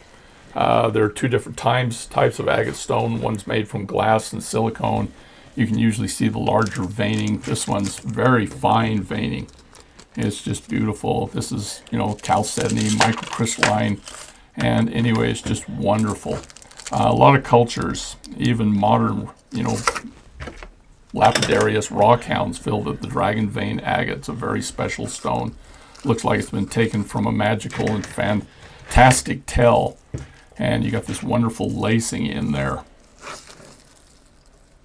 There are two different types of agate stone. One's made from glass and silicone. You can usually see the larger veining. This one's very fine veining. It's just beautiful. This is, chalcedony, microcrystalline, and anyway, it's just wonderful. A lot of cultures, even modern, lapidarius rock hounds feel that the dragon vein agate's a very special stone. Looks like it's been taken from a magical and fantastic tell. And you got this wonderful lacing in there.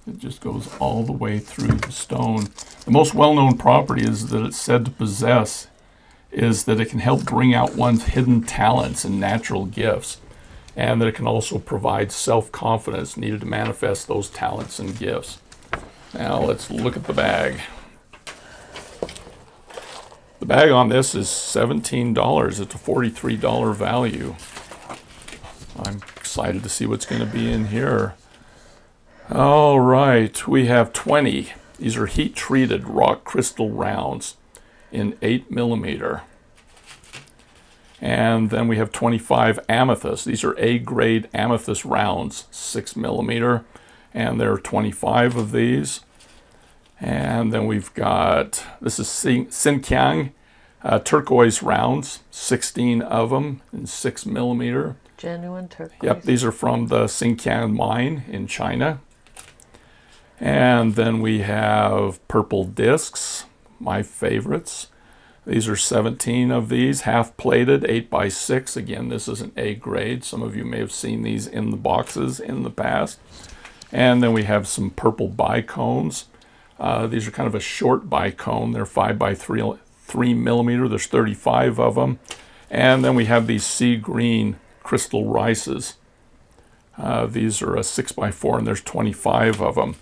It just goes all the way through the stone. The most well-known property is that it's said to possess is that it can help bring out one's hidden talents and natural gifts, and that it can also provide self-confidence needed to manifest those talents and gifts. Now let's look at the bag. The bag on this is $17. It's a $43 value. I'm excited to see what's going to be in here. All right, we have 20. These are heat-treated rock crystal rounds in 8 millimeter. And then we have 25 amethyst. These are A-grade amethyst rounds, 6 millimeter. And there are 25 of these. And then we've got, this is Xinjiang turquoise rounds, 16 of them in 6 millimeter. Genuine turquoise. Yep, these are from the Xinjiang mine in China. And then we have purple discs, my favorites. These are 17 of these, half-plated, 8x6. Again, this is an A grade. Some of you may have seen these in the boxes in the past. And then we have some purple bicones. These are kind of a short bicone. They're 5x3 millimeter. There's 35 of them. And then we have these sea green crystal rices. These are a 6x4, and there's 25 of them.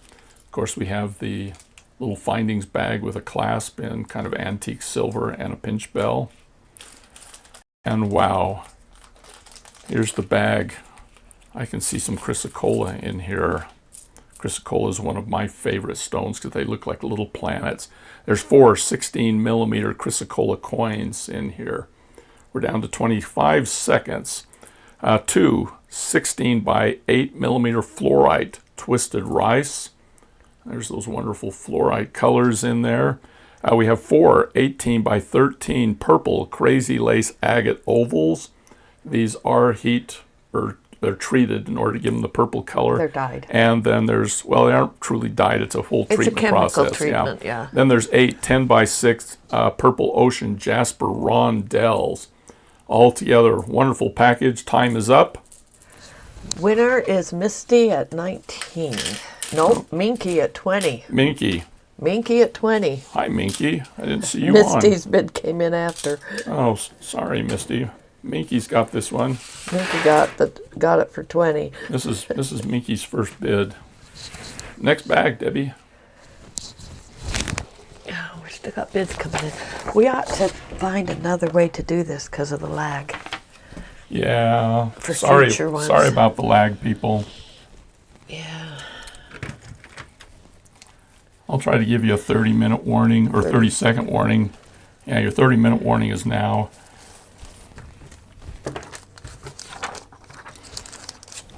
Of course, we have the little findings bag with a clasp in kind of antique silver and a pinch bell. And wow, here's the bag. I can see some chrysocolla in here. Chrysocolla is one of my favorite stones because they look like little planets. There's 4 16 millimeter chrysocolla coins in here. We're down to 25 seconds. 2 16 by 8 millimeter fluorite twisted rice. There's those wonderful fluorite colors in there. We have 4 18 by 13 purple crazy lace agate ovals. These are they're treated in order to give them the purple color. They're dyed. And then there's, well, they aren't truly dyed. It's a whole treatment process. It's a chemical treatment, yeah. Then there's 8 10 by 6 purple ocean jasper rondelles. All together, wonderful package. Time is up. Winner is Misty at 19. Nope, Minky at 20. Minky. Minky at 20. Hi, Minky. I didn't see you Misty's bid came in after. Oh, sorry, Misty. Minky's got this one. Minky got it for 20. This is Minky's first bid. Next bag, Debbie. Oh, we still got bids coming in. We ought to find another way to do this because of the lag. Yeah. For sorry, future ones. sorry about the lag, people. Yeah. I'll try to give you a 30-minute warning or 30-second warning. Yeah, your 30-minute warning is now.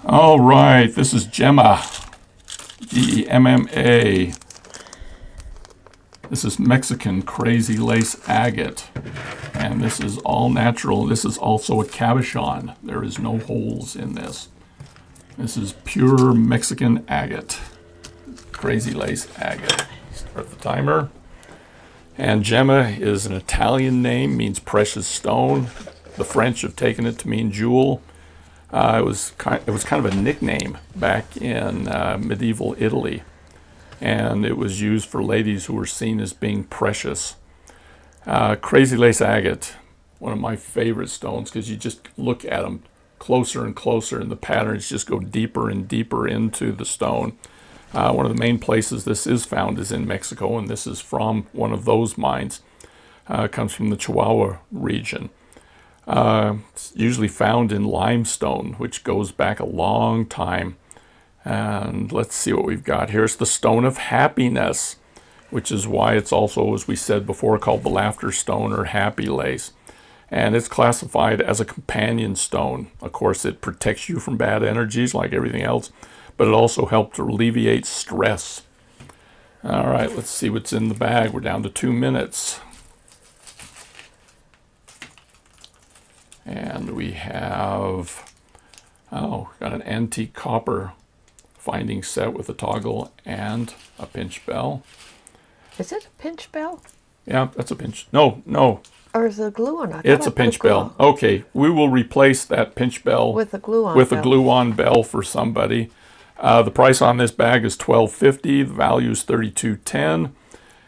All right, this is Gemma, Gemma. This is Mexican crazy lace agate, and this is all natural. This is also a cabochon. There is no holes in this. This is pure Mexican agate, crazy lace agate. Start the timer. And Gemma is an Italian name, means precious stone. The French have taken it to mean jewel. It was kind of a nickname back in medieval Italy, and it was used for ladies who were seen as being precious. Crazy lace agate, one of my favorite stones, because you just look at them closer and closer, and the patterns just go deeper and deeper into the stone. One of the main places this is found is in Mexico, and this is from one of those mines. It comes from the Chihuahua region. It's usually found in limestone, which goes back a long time. And let's see what we've got. Here's the Stone of Happiness, which is why it's also, as we said before, called the Laughter Stone or Happy Lace. And it's classified as a companion stone. Of course, it protects you from bad energies like everything else, but it also helps alleviate stress. All right, let's see what's in the bag. We're down to 2 minutes. And we have, got an antique copper finding set with a toggle and a pinch bell. Is it a pinch bell? Yeah, that's a pinch. No. Or is it a glue-on? It's a pinch bell. Okay, we will replace that pinch bell with a glue-on with bell. A glue-on bell for somebody. The price on this bag is $12.50. The value is $32.10.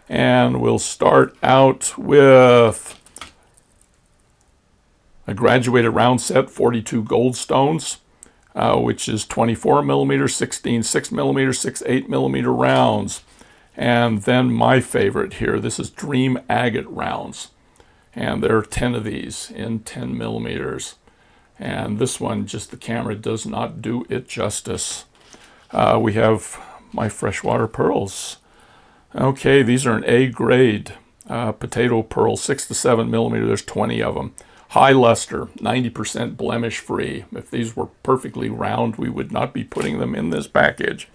And we'll start out with a graduated round set, 42 gold stones, which is 24 millimeter, 16 6 millimeter, 6 8 millimeter rounds. And then my favorite here, this is Dream Agate rounds. And there are 10 of these in 10 millimeters. And this one, just the camera does not do it justice. We have my freshwater pearls. Okay, these are an A grade potato pearl, 6 to 7 millimeter. There's 20 of them. High luster, 90% blemish free. If these were perfectly round, we would not be putting them in this package.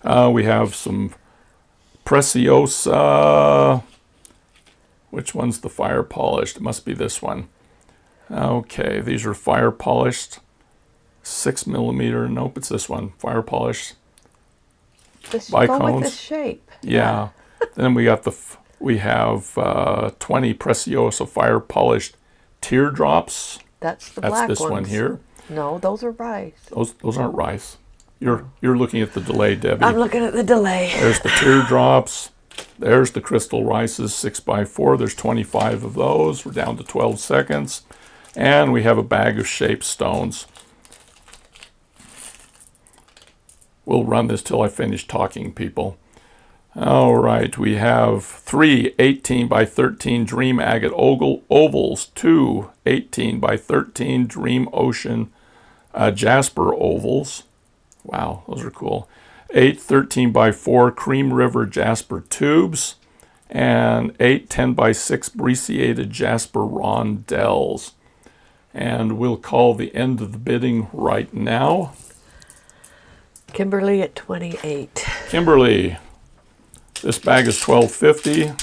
We have some Preciosa. Which one's the fire polished? It must be this one. Okay, these are fire polished, 6 millimeter. Nope, it's this one. Fire polished. This bicones. go with the shape. Yeah. Then we got we have 20 Preciosa fire polished teardrops. That's the black ones. That's this one here. No, those are rice. Those aren't rice. You're looking at the delay, Debbie. I'm looking at the delay. There's the teardrops. There's the crystal rices, 6x4. There's 25 of those. We're down to 12 seconds. And we have a bag of shaped stones. We'll run this till I finish talking, people. All right, we have 3 18x13 Dream Agate ovals, 2 18x13 Dream Ocean Jasper ovals. Wow, those are cool. 8 13x4 Cream River Jasper tubes, and 8 10x6 brecciated Jasper rondelles. And we'll call the end of the bidding right now. Kimberly at 28. Kimberly, this bag is $12.50.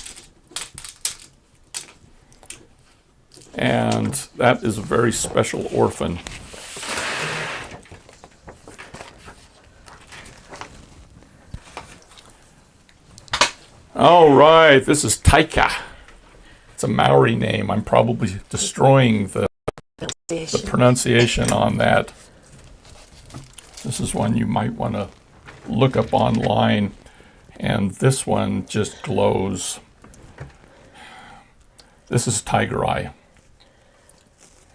And that is a very special orphan. All right, this is Taika. It's a Maori name. I'm probably destroying the pronunciation on that. This is one you might want to look up online. And this one just glows. This is Tiger Eye.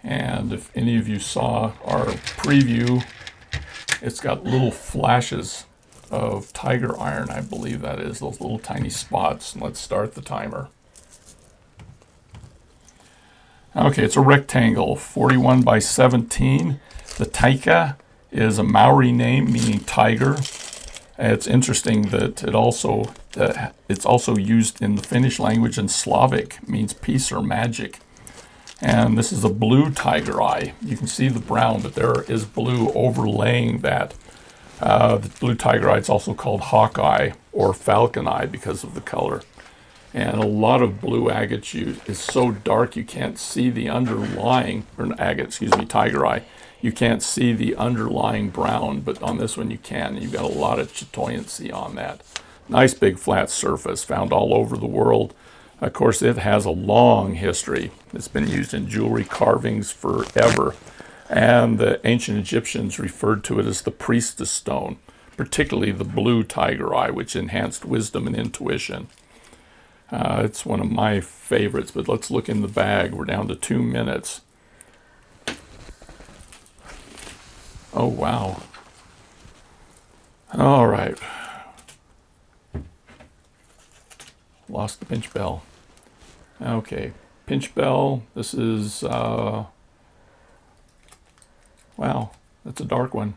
And if any of you saw our preview, it's got little flashes of tiger iron, I believe that is, those little tiny spots. And let's start the timer. Okay, it's a rectangle, 41x17. The Taika is a Maori name meaning tiger. It's interesting that it's also used in the Finnish language, and Slavic means peace or magic. And this is a blue tiger eye. You can see the brown, but there is blue overlaying that. The blue tiger eye is also called hawk eye or falcon eye because of the color. And a lot of blue agates is so dark you can't see the underlying, or tiger eye. You can't see the underlying brown, but on this one you can. You've got a lot of chatoyancy on that. Nice big flat surface found all over the world. Of course, it has a long history. It's been used in jewelry carvings forever. And the ancient Egyptians referred to it as the priestess stone, particularly the blue tiger eye, which enhanced wisdom and intuition. It's one of my favorites, but let's look in the bag. We're down to 2 minutes. Oh, wow. All right. lost the pinch bell. Okay, pinch bell. This is, wow, that's a dark one.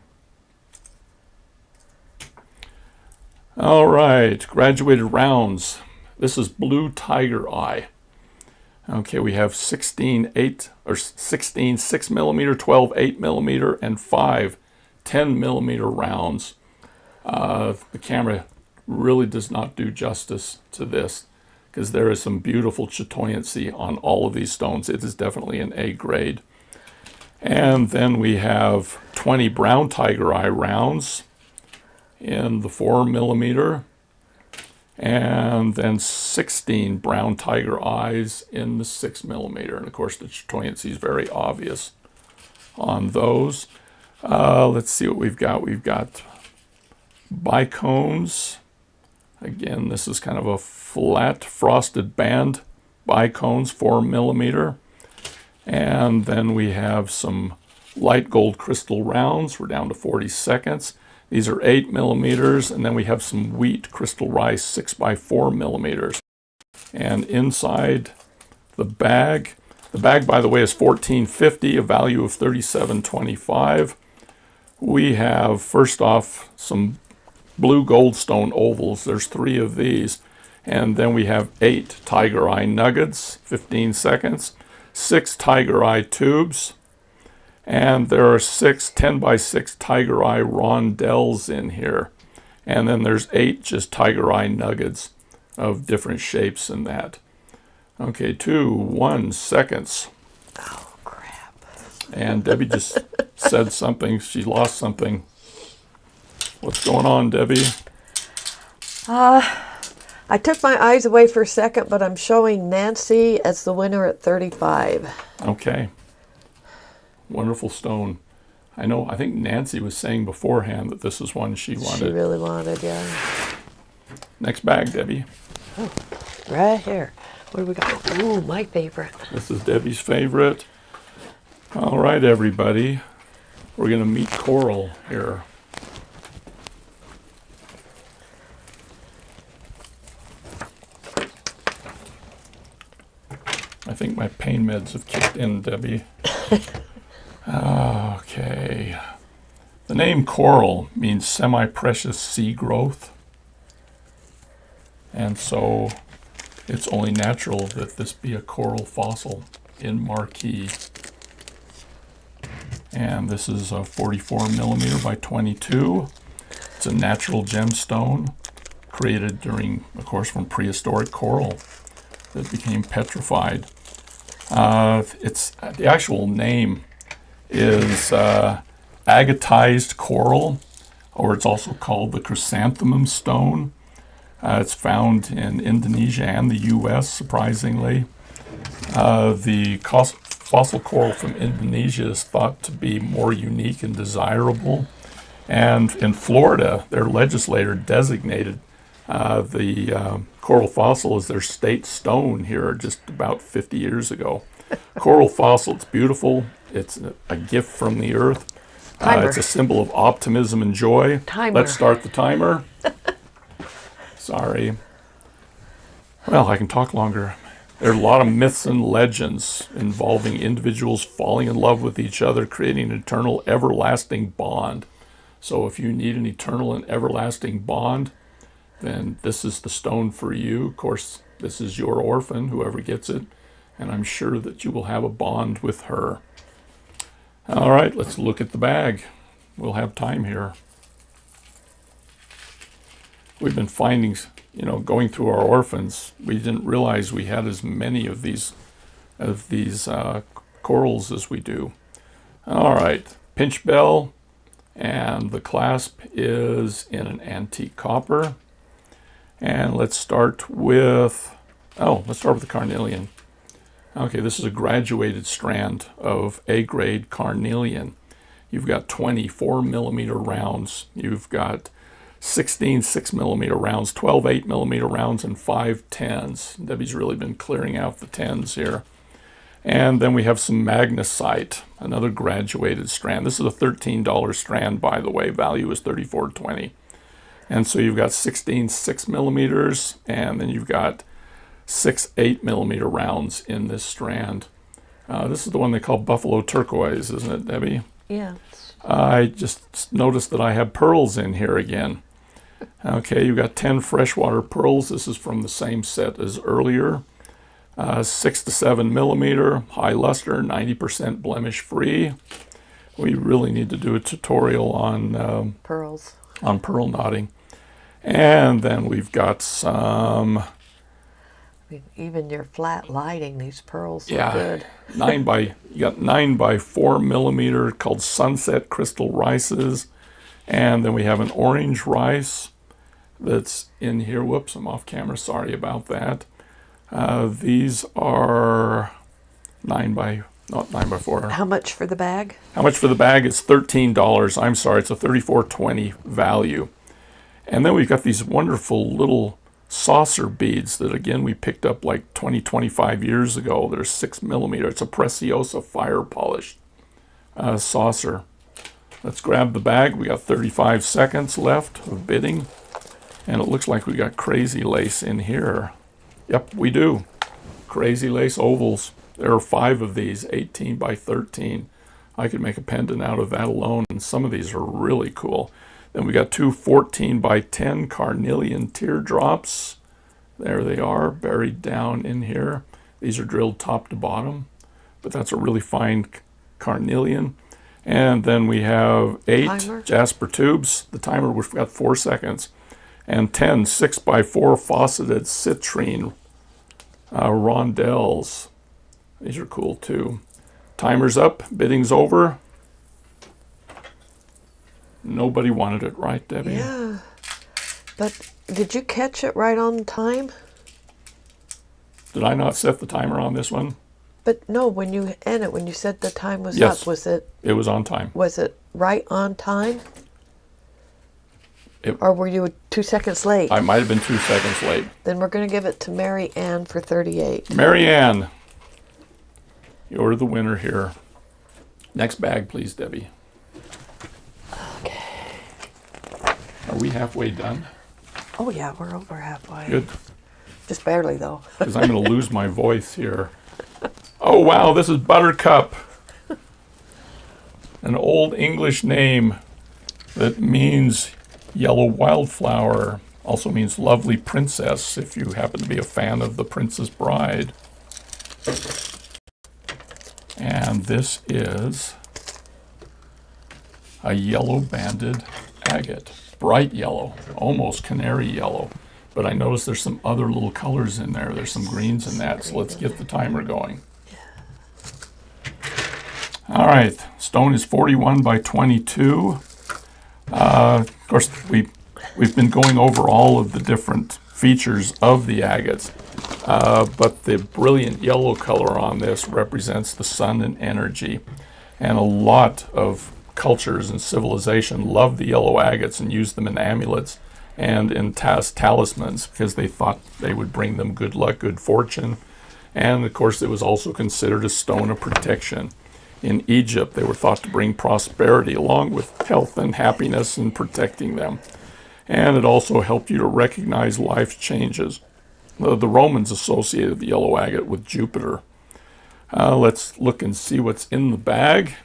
All right, graduated rounds. This is blue tiger eye. Okay, we have 16 6 millimeter, 12 8 millimeter, and 5 10 millimeter rounds. The camera really does not do justice to this because there is some beautiful chatoyancy on all of these stones. It is definitely an A grade. And then we have 20 brown tiger eye rounds in the 4 millimeter, and then 16 brown tiger eyes in the 6 millimeter. And of course, the chatoyancy is very obvious on those. Let's see what we've got. We've got bicones. Again, this is kind of a flat frosted band bicones, 4 millimeter. And then we have some light gold crystal rounds. We're down to 40 seconds. These are 8 millimeters, and then we have some wheat crystal rice 6 by 4 millimeters. And inside the bag, by the way, is $14.50, a value of $37.25. We have, first off, some blue goldstone ovals. There's 3 of these. And then we have 8 tiger eye nuggets, 15 seconds, 6 tiger eye tubes, and there are 6 10 by 6 tiger eye rondelles in here. And then there's 8 just tiger eye nuggets of different shapes in that. Okay, 2, 1 seconds. Oh, crap. And Debbie just said something. She lost something. What's going on, Debbie? I took my eyes away for a second, but I'm showing Nancy as the winner at 35. Okay. Wonderful stone. I think Nancy was saying beforehand that this is one she wanted. She really wanted, yeah. Next bag, Debbie. Oh, right here. What do we got? Ooh, my favorite. This is Debbie's favorite. All right, everybody. We're going to meet coral here. I think my pain meds have kicked in, Debbie. Okay. The name coral means semi-precious sea growth. And so it's only natural that this be a coral fossil in Marquis. And this is a 44 millimeter by 22. It's a natural gemstone created during, of course, from prehistoric coral that became petrified. The actual name is agatized coral, or it's also called the chrysanthemum stone. It's found in Indonesia and the U.S., surprisingly. The fossil coral from Indonesia is thought to be more unique and desirable. And in Florida, their legislator designated the coral fossil as their state stone here just about 50 years ago. Coral fossil, it's beautiful. It's a gift from the earth. It's a symbol of optimism and joy. Timer. Let's start the timer. Sorry. Well, I can talk longer. There are a lot of myths and legends involving individuals falling in love with each other, creating an eternal, everlasting bond. So if you need an eternal and everlasting bond, then this is the stone for you. Of course, this is your orphan, whoever gets it, and I'm sure that you will have a bond with her. All right, let's look at the bag. We'll have time here. We've been finding, going through our orphans, we didn't realize we had as many of these corals as we do. All right, pinch bell, and the clasp is in an antique copper. And let's start with the carnelian. Okay, this is a graduated strand of A-grade carnelian. You've got 24 millimeter rounds. You've got 16 6 millimeter rounds, 12 8 millimeter rounds, and 5 10s. Debbie's really been clearing out the 10s here. And then we have some magnesite, another graduated strand. This is a $13 strand, by the way. Value is $34.20. And so you've got 16 6 millimeters, and then you've got 6 8mm rounds in this strand. This is the one they call buffalo turquoise, isn't it, Debbie? Yeah. I just noticed that I have pearls in here again. Okay, you've got 10 freshwater pearls. This is from the same set as earlier. 6 to 7mm, high luster, 90% blemish free. We really need to do a tutorial on Pearls. On pearl knotting. And then we've got some, I mean, even your flat lighting, these pearls yeah, look good. you got 9 by 4mm called Sunset Crystal Rices. And then we have an orange rice that's in here. Whoops, I'm off camera, sorry about that. These are not 9 by 4. How much for the bag? How much for the bag? It's $13. I'm sorry, it's a $34.20 value. And then we've got these wonderful little saucer beads that, again, we picked up like 25 years ago. They're 6mm. It's a Preciosa fire polished saucer. Let's grab the bag. We got 35 seconds left of bidding. And it looks like we got crazy lace in here. Yep, we do. Crazy lace ovals. There are 5 of these, 18 by 13. I could make a pendant out of that alone, and some of these are really cool. Then we got 2 14 by 10 carnelian teardrops. There they are, buried down in here. These are drilled top to bottom, but that's a really fine carnelian. And then we have 8 Timer. jasper tubes. The timer, we've got 4 seconds. And 10 6 by 4 faceted citrine rondelles. These are cool too. Timer's up, bidding's over. Nobody wanted it, right, Debbie? Yeah. But did you catch it right on time? Did I not set the timer on this one? But no, when you said the time was Yes. up, was it On time. right on time? It- Or were you 2 seconds late? I might have been 2 seconds late. Then we're going to give it to Mary Ann for 38. Mary Ann, you're the winner here. Next bag, please, Debbie. Okay. Are we halfway done? Oh yeah, we're over halfway. Good, Just barely though. because I'm going to lose my voice here. Oh, wow, this is Buttercup. An old English name that means yellow wildflower. Also means lovely princess, if you happen to be a fan of The Princess Bride. And this is a yellow banded agate. Bright yellow, almost canary yellow. But I noticed there's some other little colors in there. There's some greens in that, so let's get the timer going. All right, stone is 41 by 22. Of course, we've been going over all of the different features of the agates, but the brilliant yellow color on this represents the sun and energy. And a lot of cultures and civilization love the yellow agates and use them in amulets and in talismans because they thought they would bring them good luck, good fortune. And of course, it was also considered a stone of protection. In Egypt, they were thought to bring prosperity along with health and happiness and protecting them. And it also helped you to recognize life's changes. The Romans associated the yellow agate with Jupiter. Let's look and see what's in the bag.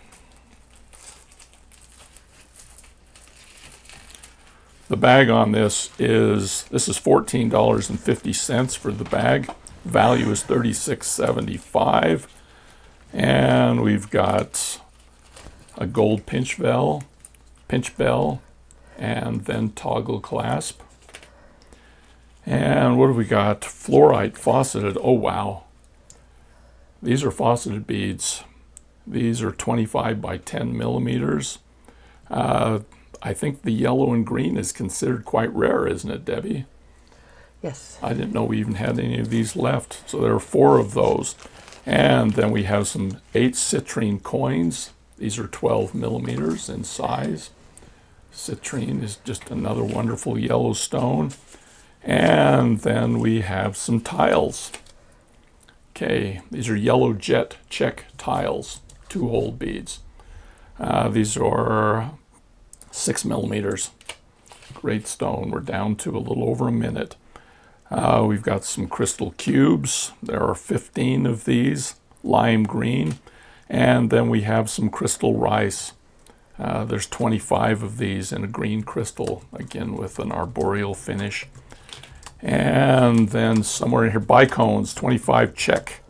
The bag on this is $14.50 for the bag. Value is $36.75. And we've got a gold pinch bell, and then toggle clasp. And what have we got? Fluorite faceted. Oh, wow. These are faceted beads. These are 25 by 10 millimeters. I think the yellow and green is considered quite rare, isn't it, Debbie? Yes. I didn't know we even had any of these left. So there are 4 of those. And then we have some 8 citrine coins. These are 12 millimeters in size. Citrine is just another wonderful yellow stone. And then we have some tiles. Okay, these are yellow jet check tiles, 2-hole beads. These are 6 millimeters. Great stone. We're down to a little over a minute. We've got some crystal cubes. There are 15 of these, lime green. And then we have some crystal rice. There's 25 of these in a green crystal, again with an arboreal finish. And then somewhere in here, bicones, 25 check.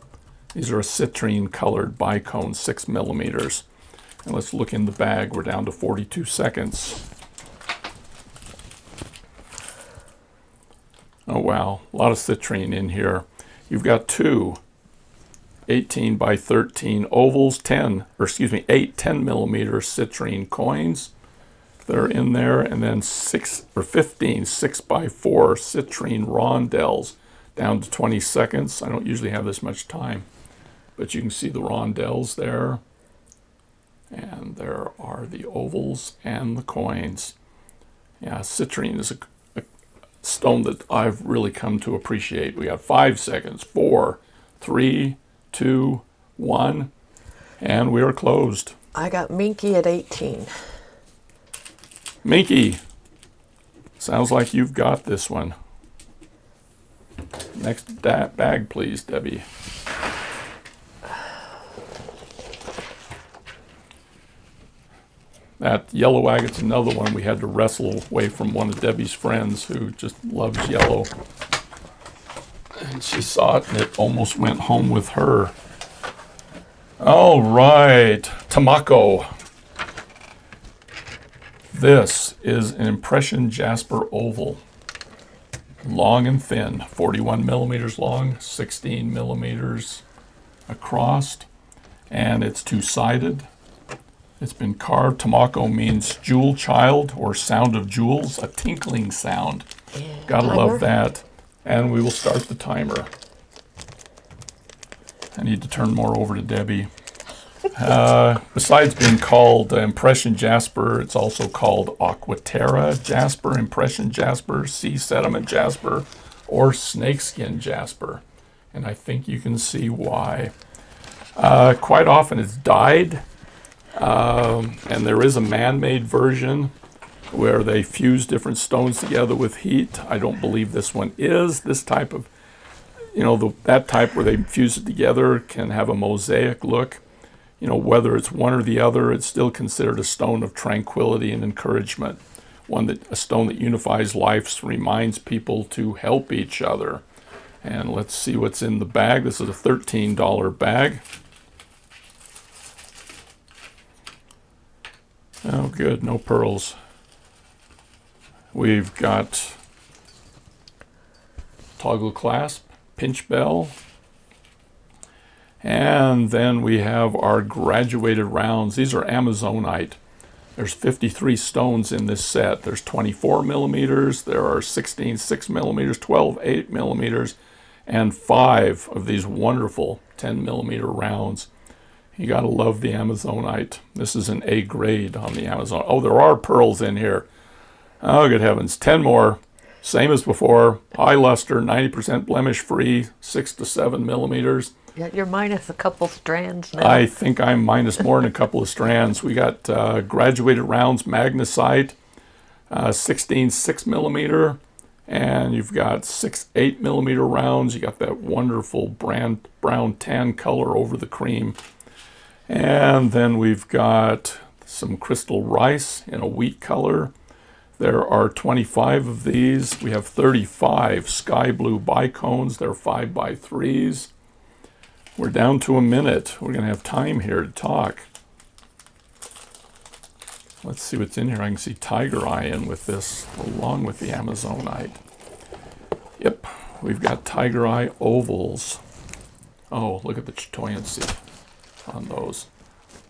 These are a citrine colored bicone, 6 millimeters. And let's look in the bag. We're down to 42 seconds. Oh wow, a lot of citrine in here. You've got 2 18 by 13 ovals, 8 10 millimeter citrine coins that are in there, and then 15 6 by 4 citrine rondelles, down to 20 seconds. I don't usually have this much time, but you can see the rondelles there, and there are the ovals and the coins. Yeah, citrine is a stone that I've really come to appreciate. We got 5 seconds, 4, 3, 2, 1, and we are closed. I got Minky at 18. Minky, sounds like you've got this one. Next bag, please, Debbie. That yellow agate's another one we had to wrestle away from one of Debbie's friends who just loves yellow. And she saw it and it almost went home with her. All right, Tamako. This is an impression jasper oval. Long and thin, 41 millimeters long, 16 millimeters across, and it's two-sided. It's been carved. Tamako means jewel child or sound of jewels, a tinkling sound. Yeah. Gotta love that. And we will start the timer. I need to turn more over to Debbie. Besides being called impression jasper, it's also called aquaterra jasper, impression jasper, sea sediment jasper, or snakeskin jasper. And I think you can see why. Quite often it's dyed. And there is a man-made version where they fuse different stones together with heat. I don't believe this one is. This type of, that type where they fuse it together can have a mosaic look. Whether it's one or the other, it's still considered a stone of tranquility and encouragement. A stone that unifies lives, reminds people to help each other. And let's see what's in the bag. This is a $13 bag. Oh, good, no pearls. We've got toggle clasp, pinch bell, and then we have our graduated rounds. These are Amazonite. There's 53 stones in this set. There's 24 millimeters, there are 16 6 millimeters, 12 8 millimeters, and 5 of these wonderful 10 millimeter rounds. You gotta love the Amazonite. This is an A grade on the Amazon. Oh, there are pearls in here. Oh, good heavens. 10 more. Same as before. High luster, 90% blemish free, 6 to 7 millimeters. Yeah, you're minus a couple strands now. I think I'm minus more than a couple of strands. We got graduated rounds, magnesite, 16 6 millimeter, and you've got 6 8 millimeter rounds. You got that wonderful brown tan color over the cream. And then we've got some crystal rice in a wheat color. There are 25 of these. We have 35 sky blue bicones. They're 5 by 3s. We're down to a minute. We're going to have time here to talk. Let's see what's in here. I can see tiger eye in with this, along with the Amazonite. Yep, we've got tiger eye ovals. Oh, look at the chatoyancy on those.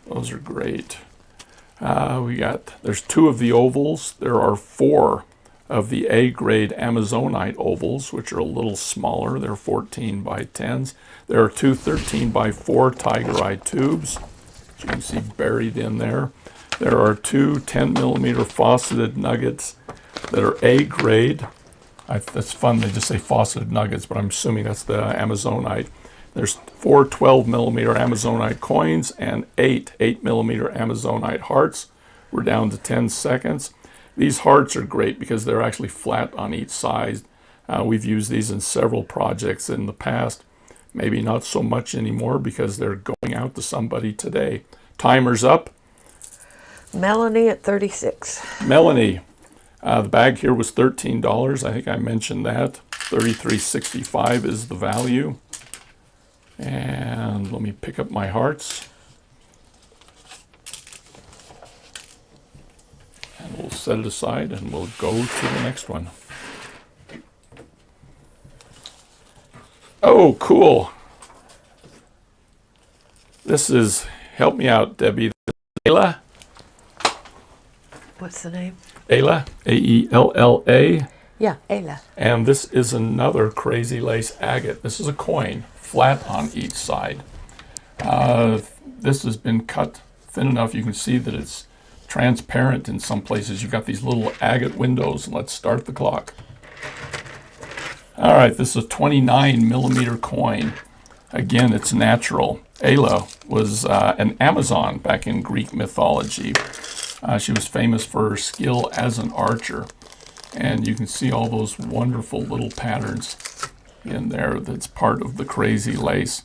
Those are great. There's 2 of the ovals. There are 4 of the A grade Amazonite ovals, which are a little smaller. They're 14 by 10s. There are 2 13 by 4 tiger eye tubes, which you can see buried in there. There are 2 10 millimeter fauceted nuggets that are A grade. That's fun, they just say fauceted nuggets, but I'm assuming that's the Amazonite. There's 4 12 millimeter Amazonite coins and 8 8 millimeter Amazonite hearts. We're down to 10 seconds. These hearts are great because they're actually flat on each side. We've used these in several projects in the past. Maybe not so much anymore because they're going out to somebody today. Timer's up. Melanie at 36. Melanie, the bag here was $13. I think I mentioned that. $33.65 is the value. And let me pick up my hearts. And we'll set it aside and we'll go to the next one. Oh, cool. This is, help me out, Debbie. Ayla? What's the name? Ayla, A-E-L-L-A. Yeah, Ayla. And this is another crazy lace agate. This is a coin, flat on each side. This has been cut thin enough you can see that it's transparent in some places. You've got these little agate windows. And let's start the clock. All right, this is a 29 millimeter coin. Again, it's natural. Ayla was an Amazon back in Greek mythology. She was famous for her skill as an archer. And you can see all those wonderful little patterns in there that's part of the crazy lace.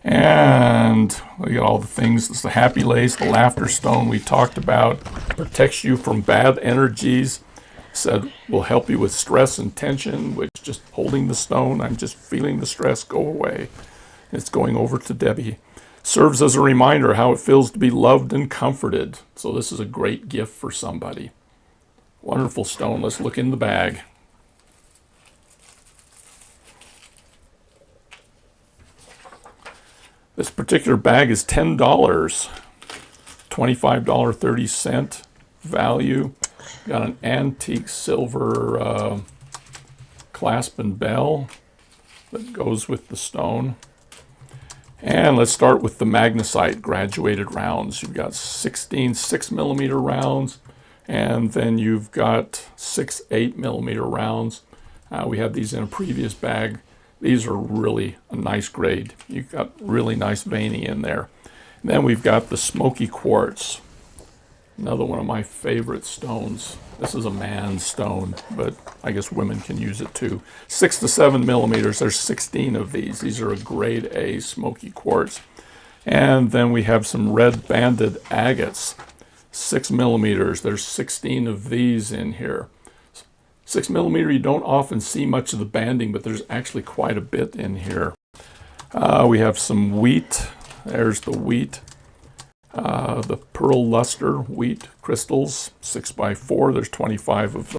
And we got all the things. It's the happy lace, the laughter stone we talked about. Protects you from bad energies. Said will help you with stress and tension, which just holding the stone, I'm just feeling the stress go away. It's going over to Debbie. Serves as a reminder how it feels to be loved and comforted. So this is a great gift for somebody. Wonderful stone. Let's look in the bag. This particular bag is $10. $25.30 value. Got an antique silver clasp and bell that goes with the stone. And let's start with the magnesite graduated rounds. You've got 16 6mm rounds, and then you've got 6 8mm rounds. We had these in a previous bag. These are really a nice grade. You've got really nice veining in there. And then we've got the smoky quartz. Another one of my favorite stones. This is a man's stone, but I guess women can use it too. 6 to 7mm, there's 16 of these. These are a grade A smoky quartz. And then we have some red banded agates. 6mm, there's 16 of these in here. 6mm, you don't often see much of the banding, but there's actually quite a bit in here. We have some wheat. There's the wheat. The pearl luster wheat crystals, 6x4. There's 25 of those.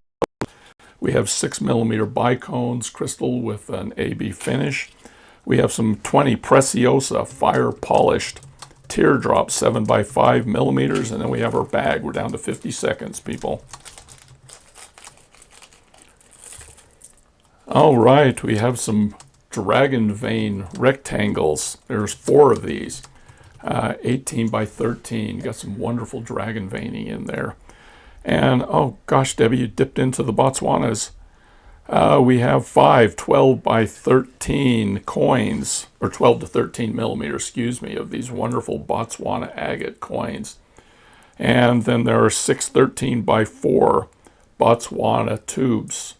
We have 6mm bicones crystal with an AB finish. We have some 20 Preciosa fire polished teardrop 7x5mm, and then we have our bag. We're down to 50 seconds, people. All right, we have some dragon vein rectangles. There's 4 of these. 18x13. You got some wonderful dragon veining in there. And oh gosh, Debbie, you dipped into the Botswanas. We have 5 12x13 coins, or 12 to 13mm, excuse me, of these wonderful Botswana agate coins. And then there are 6 13x4 Botswana tubes.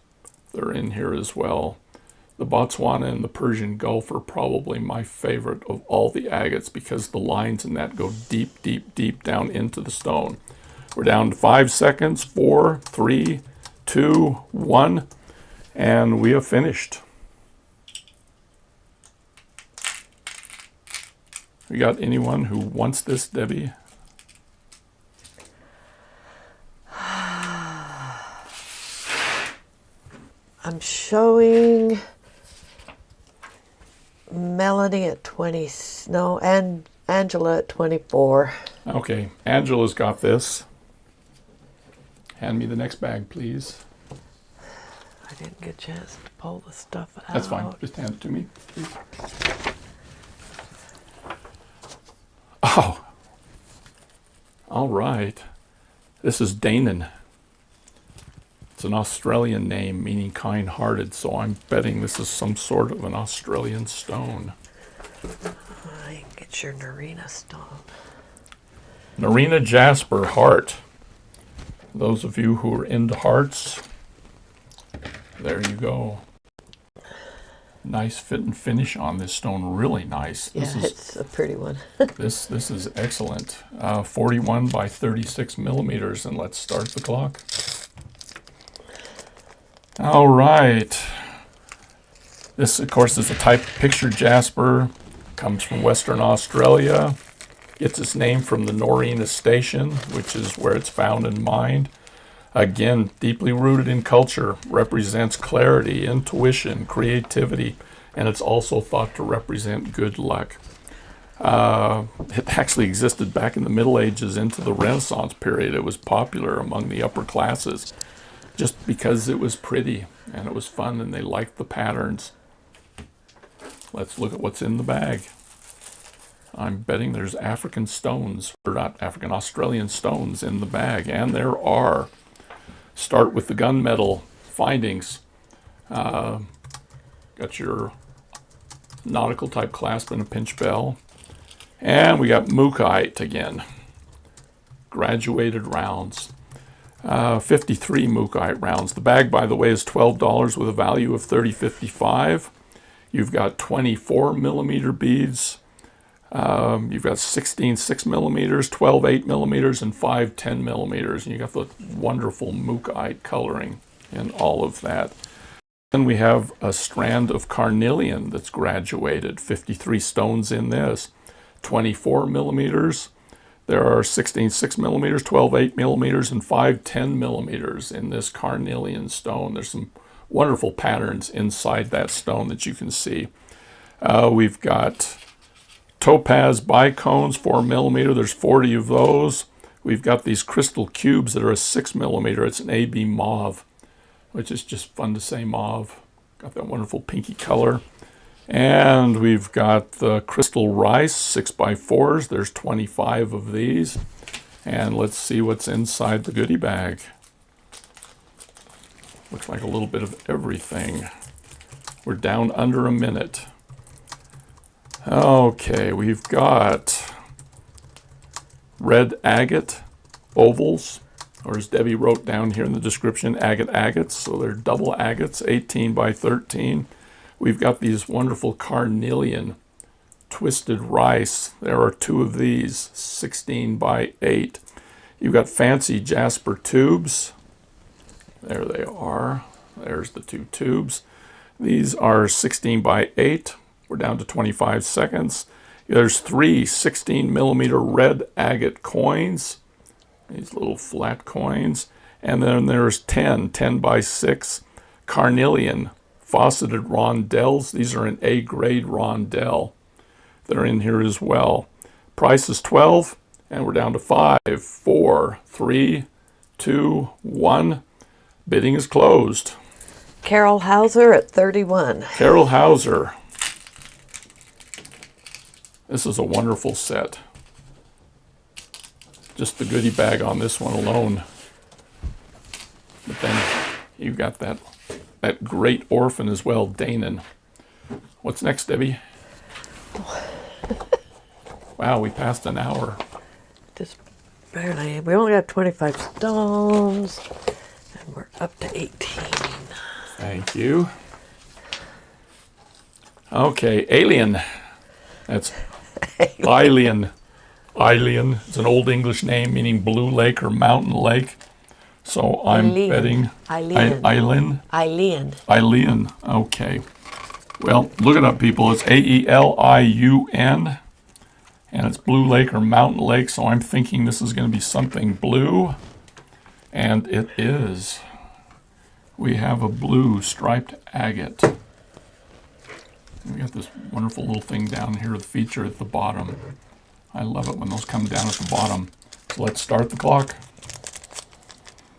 They're in here as well. The Botswana and the Persian Gulf are probably my favorite of all the agates because the lines in that go deep, deep, deep down into the stone. We're down to 5 seconds, 4, 3, 2, 1, and we have finished. We got anyone who wants this, Debbie? I'm showing Melanie at 20, no, and Angela at 24. Okay, Angela's got this. Hand me the next bag, please. I didn't get a chance to pull the stuff out. That's fine, just hand it to me. Oh, all right. This is Danon. It's an Australian name meaning kind-hearted, so I'm betting this is some sort of an Australian stone. I get your Narina stone. Narina Jasper heart. Those of you who are into hearts, there you go. Nice fit and finish on this stone, really nice. Yeah, it's a pretty one. This is excellent. 41 by 36 millimeters, and let's start the clock. All right. This, of course, is a type picture jasper. Comes from Western Australia. Gets its name from the Norina Station, which is where it's found and mined. Again, deeply rooted in culture, represents clarity, intuition, creativity, and it's also thought to represent good luck. It actually existed back in the Middle Ages into the Renaissance period. It was popular among the upper classes just because it was pretty and it was fun and they liked the patterns. Let's look at what's in the bag. I'm betting there's African stones, or not African, Australian stones in the bag, and there are. Start with the gunmetal findings. Got your nautical type clasp and a pinch bell. And we got mookaite again. Graduated rounds. 53 mookaite rounds. The bag, by the way, is $12 with a value of $30.55. You've got 24 millimeter beads. You've got 16 6 millimeters, 12 8 millimeters, and 5 10 millimeters. And you got the wonderful mookaite coloring in all of that. Then we have a strand of carnelian that's graduated, 53 stones in this, 24 millimeters. There are 16 6 millimeters, 12 8 millimeters, and 5 10 millimeters in this carnelian stone. There's some wonderful patterns inside that stone that you can see. We've got topaz bicones, 4 millimeter. There's 40 of those. We've got these crystal cubes that are a 6 millimeter. It's an AB mauve, which is just fun to say mauve. Got that wonderful pinky color. And we've got the crystal rice, 6x4s. There's 25 of these. And let's see what's inside the goodie bag. Looks like a little bit of everything. We're down under a minute. Okay, we've got red agate ovals, or as Debbie wrote down here in the description, agate agates. So they're double agates, 18 by 13. We've got these wonderful carnelian twisted rice. There are 2 of these, 16 by 8. You've got fancy jasper tubes. There they are. There's the 2 tubes. These are 16 by 8. We're down to 25 seconds. There's 3 16 millimeter red agate coins, these little flat coins. And then there's 10 by 6 carnelian faceted rondelles. These are an A grade rondelle. They're in here as well. Price is $12, and we're down to 5, 4, 3, 2, 1. Bidding is closed. Carol Hauser at 31. Carol Hauser. This is a wonderful set. Just the goodie bag on this one alone. But then you've got that great orphan as well, Danon. What's next, Debbie? Wow, we passed an hour. Just barely. We only got 25 stones, and we're up to 18. Thank you. Okay, Alien. That's Eilean. Eilean is an Old English name meaning blue lake or mountain lake. So I'm betting Eilean. Eilean. Okay. Well, look it up, people. It's Aeliun, and it's blue lake or mountain lake. So I'm thinking this is going to be something blue, and it is. We have a blue striped agate. We got this wonderful little thing down here, the feature at the bottom. I love it when those come down at the bottom. So let's start the clock.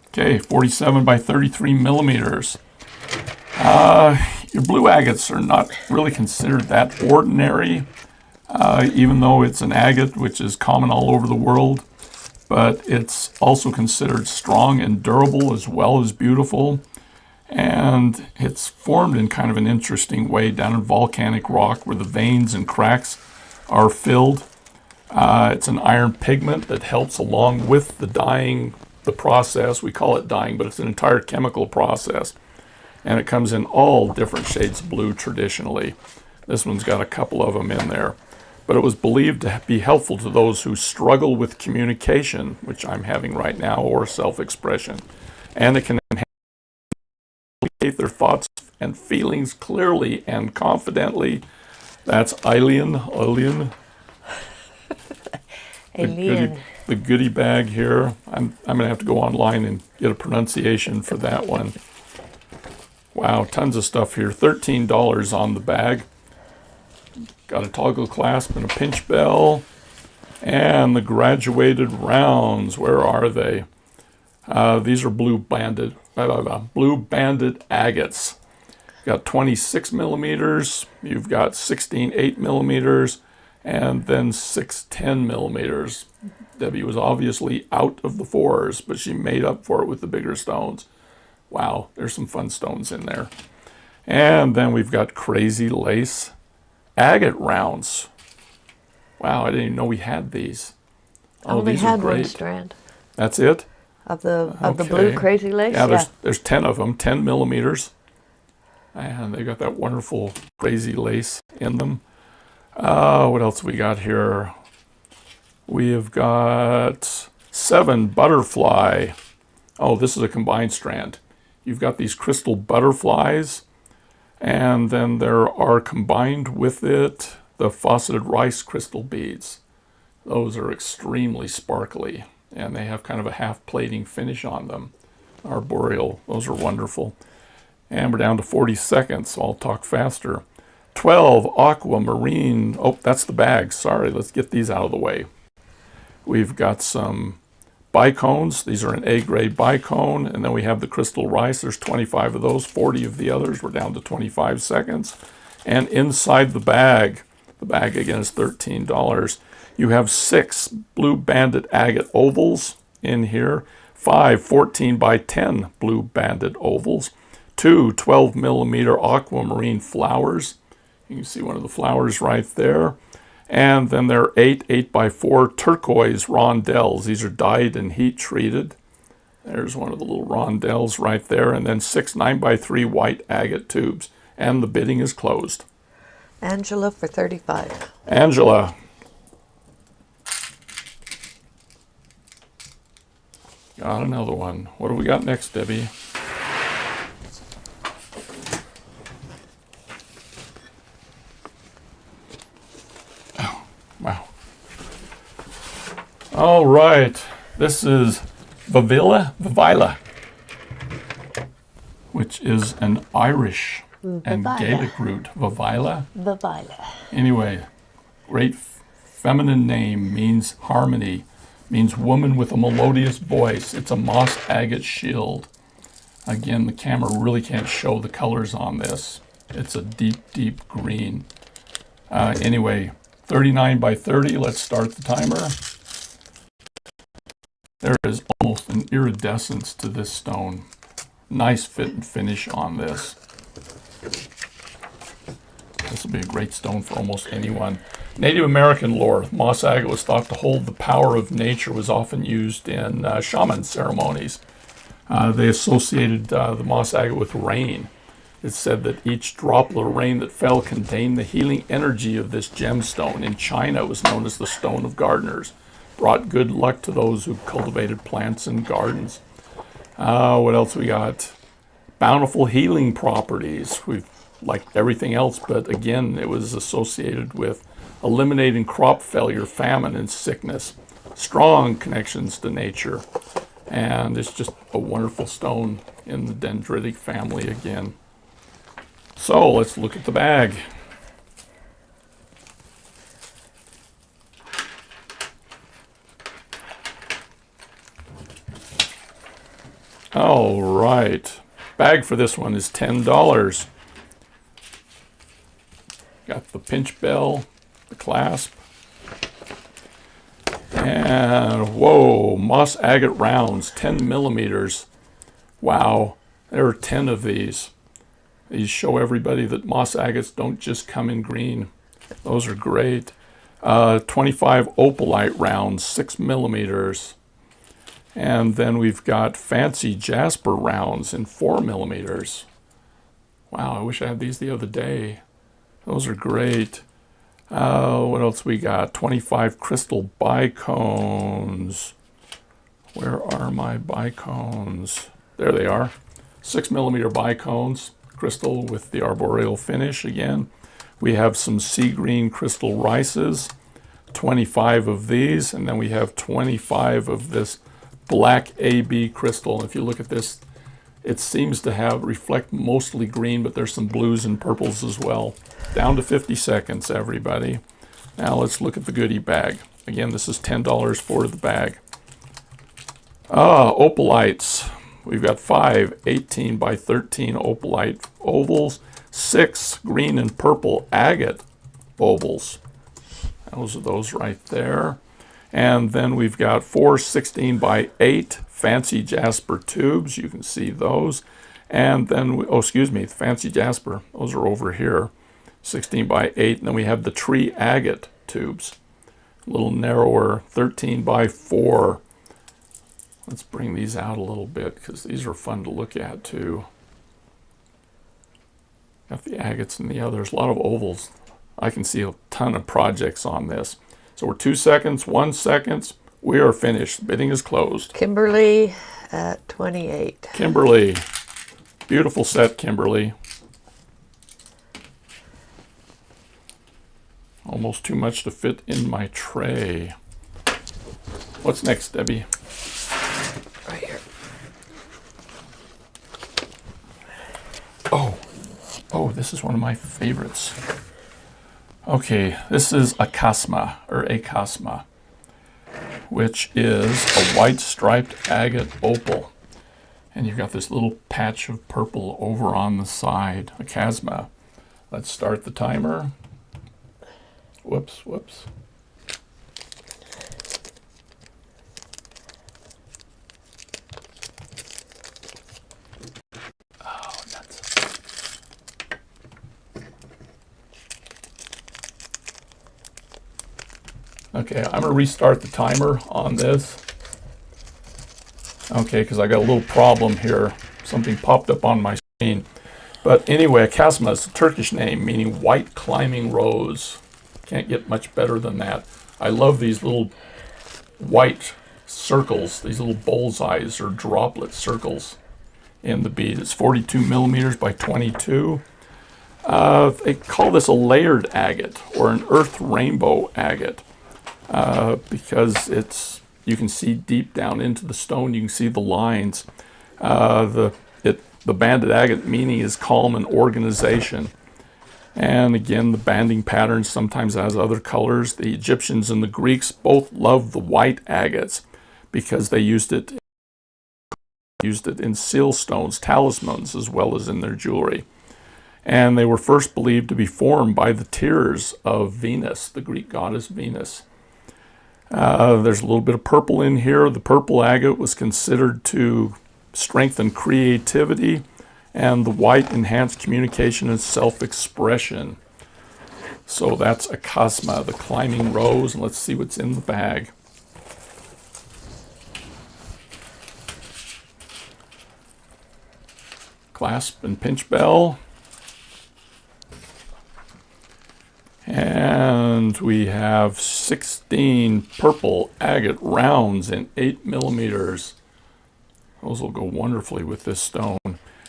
Okay, 47 by 33 millimeters. Your blue agates are not really considered that ordinary, even though it's an agate, which is common all over the world. But it's also considered strong and durable as well as beautiful. And it's formed in kind of an interesting way down in volcanic rock where the veins and cracks are filled. It's an iron pigment that helps along with the dyeing, the process. We call it dyeing, but it's an entire chemical process. And it comes in all different shades of blue traditionally. This one's got a couple of them in there. But it was believed to be helpful to those who struggle with communication, which I'm having right now, or self-expression. And it can communicate their thoughts and feelings clearly and confidently. That's Alien. The goodie bag here. I'm going to have to go online and get a pronunciation for that one. Wow, tons of stuff here. $13 on the bag. Got a toggle clasp and a pinch bell. And the graduated rounds. Where are they? These are blue banded agates. Got 26 millimeters. You've got 16 8 millimeters. And then 6 10 millimeters. Debbie was obviously out of the 4s, but she made up for it with the bigger stones. Wow, there's some fun stones in there. And then we've got crazy lace agate rounds. Wow, I didn't even know we had these. Oh, only these had are great. one strand That's it? of the blue crazy lace. Yeah, there's 10 of them, 10 millimeters. And they got that wonderful crazy lace in them. What else we got here? We have got 7 butterfly. Oh, this is a combined strand. You've got these crystal butterflies, and then there are combined with it the faceted rice crystal beads. Those are extremely sparkly, and they have kind of a half plating finish on them. Arboreal, those are wonderful. And we're down to 40 seconds, so I'll talk faster. 12 aquamarine. Oh, that's the bag. Sorry, let's get these out of the way. We've got some bicones. These are an A-grade bicone. And then we have the crystal rice. There's 25 of those, 40 of the others. We're down to 25 seconds. And inside the bag again is $13. You have 6 blue banded agate ovals in here. 5 14 by 10 blue banded ovals. 2 12 millimeter aquamarine flowers. You can see one of the flowers right there. And then there are 8 by 4 turquoise rondelles. These are dyed and heat treated. There's one of the little rondelles right there. And then 6 9 by 3 white agate tubes. And the bidding is closed. Angela for 35. Angela. Got another one. What do we got next, Debbie? Wow. All right. This is Vivilla, which is an Irish and Gaelic root. Vivilla. Anyway, great feminine name, means harmony, means woman with a melodious voice. It's a moss agate shield. Again, the camera really can't show the colors on this. It's a deep, deep green. Anyway, 39 by 30, let's start the timer. There is almost an iridescence to this stone. Nice fit and finish on this. This will be a great stone for almost anyone. Native American lore, moss agate was thought to hold the power of nature, was often used in shaman ceremonies. They associated the moss agate with rain. It's said that each droplet of rain that fell contained the healing energy of this gemstone. In China, it was known as the stone of gardeners. Brought good luck to those who cultivated plants and gardens. What else we got? Bountiful healing properties. We've like everything else, but again, it was associated with eliminating crop failure, famine, and sickness. Strong connections to nature. And it's just a wonderful stone in the dendritic family again. So let's look at the bag. All right. Bag for this one is $10. Got the pinch bell, the clasp, and whoa, moss agate rounds, 10 millimeters. Wow, there are 10 of these. These show everybody that moss agates don't just come in green. Those are great. 25 opalite rounds, 6 millimeters. And then we've got fancy jasper rounds in 4 millimeters. Wow, I wish I had these the other day. Those are great. What else we got? 25 crystal bicones. Where are my bicones? There they are. 6mm bicones, crystal with the arboreal finish again. We have some sea green crystal rices, 25 of these, and then we have 25 of this black AB crystal. If you look at this, it seems to reflect mostly green, but there's some blues and purples as well. Down to 50 seconds, everybody. Now let's look at the goodie bag. Again, this is $10 for the bag. Opalites. We've got 5 18 by 13 opalite ovals, 6 green and purple agate ovals. Those are those right there. And then we've got 4 16 by 8 fancy jasper tubes. You can see those. And then, the fancy jasper. Those are over here, 16 by 8. And then we have the tree agate tubes, a little narrower, 13 by 4. Let's bring these out a little bit because these are fun to look at too. Got the agates and the others, a lot of ovals. I can see a ton of projects on this. So we're 2 seconds, 1 second. We are finished. Bidding is closed. Kimberly at 28. Kimberly. Beautiful set, Kimberly. Almost too much to fit in my tray. What's next, Debbie? Right here. Oh, this is one of my favorites. Okay, this is Acasma, which is a white striped agate opal. And you've got this little patch of purple over on the side, Acasma. Let's start the timer. Whoops. Oh, nuts. Okay, I'm gonna restart the timer on this. Okay, because I got a little problem here. Something popped up on my screen. But anyway, Acasma is a Turkish name meaning white climbing rose. Can't get much better than that. I love these little white circles, these little bullseyes or droplet circles in the bead. It's 42mm by 22. They call this a layered agate or an earth rainbow agate because you can see deep down into the stone. You can see the lines. The banded agate meaning is calm and organization. And again, the banding pattern sometimes has other colors. The Egyptians and the Greeks both loved the white agates because they used it in seal stones, talismans, as well as in their jewelry. And they were first believed to be formed by the tears of Venus, the Greek goddess Venus. There's a little bit of purple in here. The purple agate was considered to strengthen creativity, and the white enhanced communication and self-expression. So that's Acasma, the climbing rose, and let's see what's in the bag. Clasp and pinch bell. And we have 16 purple agate rounds in 8mm. Those will go wonderfully with this stone.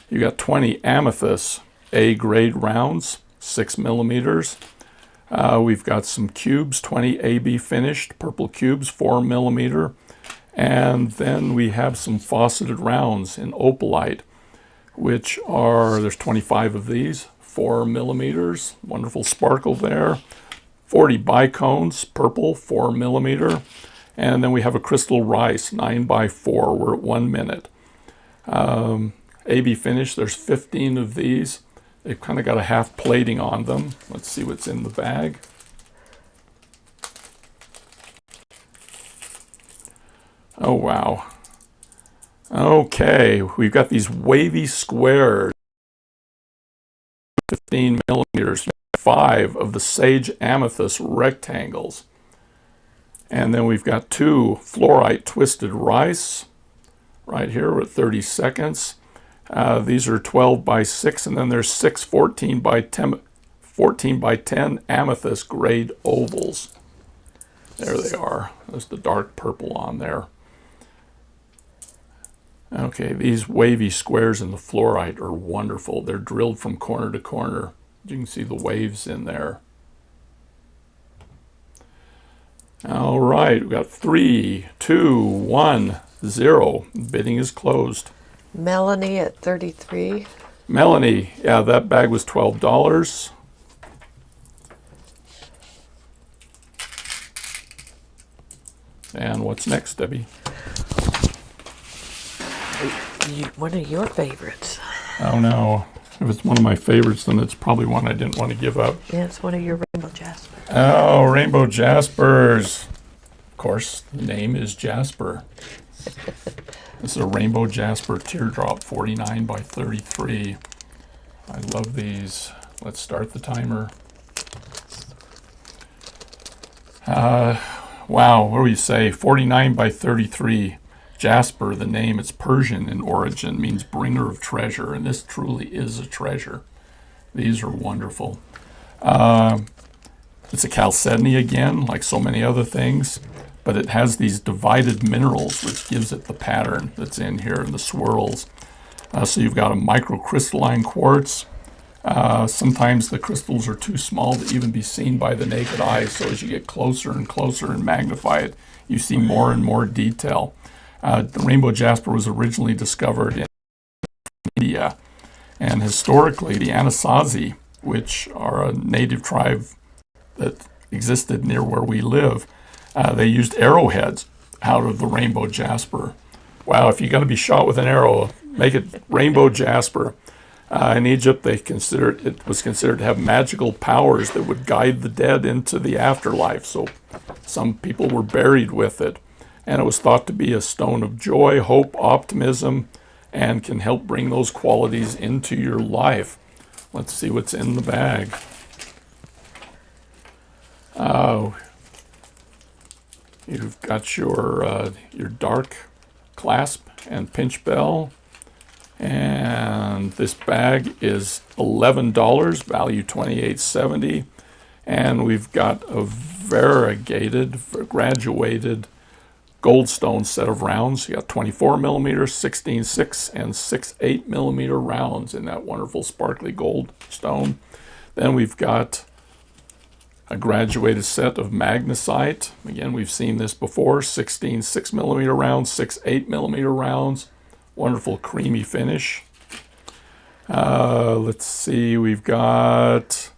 You got 20 amethyst A-grade rounds, 6mm. We've got some cubes, 20 AB finished, purple cubes, 4mm. And then we have some faceted rounds in opalite, which are, there's 25 of these, 4mm, wonderful sparkle there. 40 bicones, purple, 4mm. And then we have a crystal rice, 9x4, we're at 1 minute. AB finish, there's 15 of these. They've kind of got a half plating on them. Let's see what's in the bag. Oh, wow. Okay, we've got these wavy squares, 15mm, 5 of the sage amethyst rectangles. And then we've got 2 fluorite twisted rice right here. We're at 30 seconds. These are 12 by 6, and then there's 6 14 by 10 amethyst grade ovals. There they are. There's the dark purple on there. Okay, these wavy squares in the fluorite are wonderful. They're drilled from corner to corner. You can see the waves in there. All right, we've got 3, 2, 1, 0. Bidding is closed. Melanie at 33. Melanie, yeah, that bag was $12. And what's next, Debbie? One of your favorites. Oh no. If it's one of my favorites, then it's probably one I didn't want to give up. Yeah, it's one of your rainbow jaspers. Oh, rainbow jaspers. Of course, the name is Jasper. This is a rainbow jasper teardrop, 49 by 33. I love these. Let's start the timer. Wow, what do we say? 49 by 33. Jasper, the name, it's Persian in origin, means bringer of treasure, and this truly is a treasure. These are wonderful. It's a chalcedony again, like so many other things, but it has these divided minerals, which gives it the pattern that's in here and the swirls. So you've got a microcrystalline quartz. Sometimes the crystals are too small to even be seen by the naked eye, so as you get closer and closer and magnify it, you see more and more detail. The rainbow jasper was originally discovered in India, and historically the Anasazi, which are a native tribe that existed near where we live, they used arrowheads out of the rainbow jasper. Wow, if you're going to be shot with an arrow, make it rainbow jasper. In Egypt, it was considered to have magical powers that would guide the dead into the afterlife, so some people were buried with it. And it was thought to be a stone of joy, hope, optimism, and can help bring those qualities into your life. Let's see what's in the bag. You've got your dark clasp and pinch bell. And this bag is $11, value $28.70. And we've got a variegated, graduated goldstone set of rounds. You got 24 millimeter, 16.6, and 6.8 millimeter rounds in that wonderful sparkly gold stone. Then we've got a graduated set of magnesite. Again, we've seen this before. 16.6 millimeter rounds, 6.8 millimeter rounds. Wonderful creamy finish. Let's see, we've got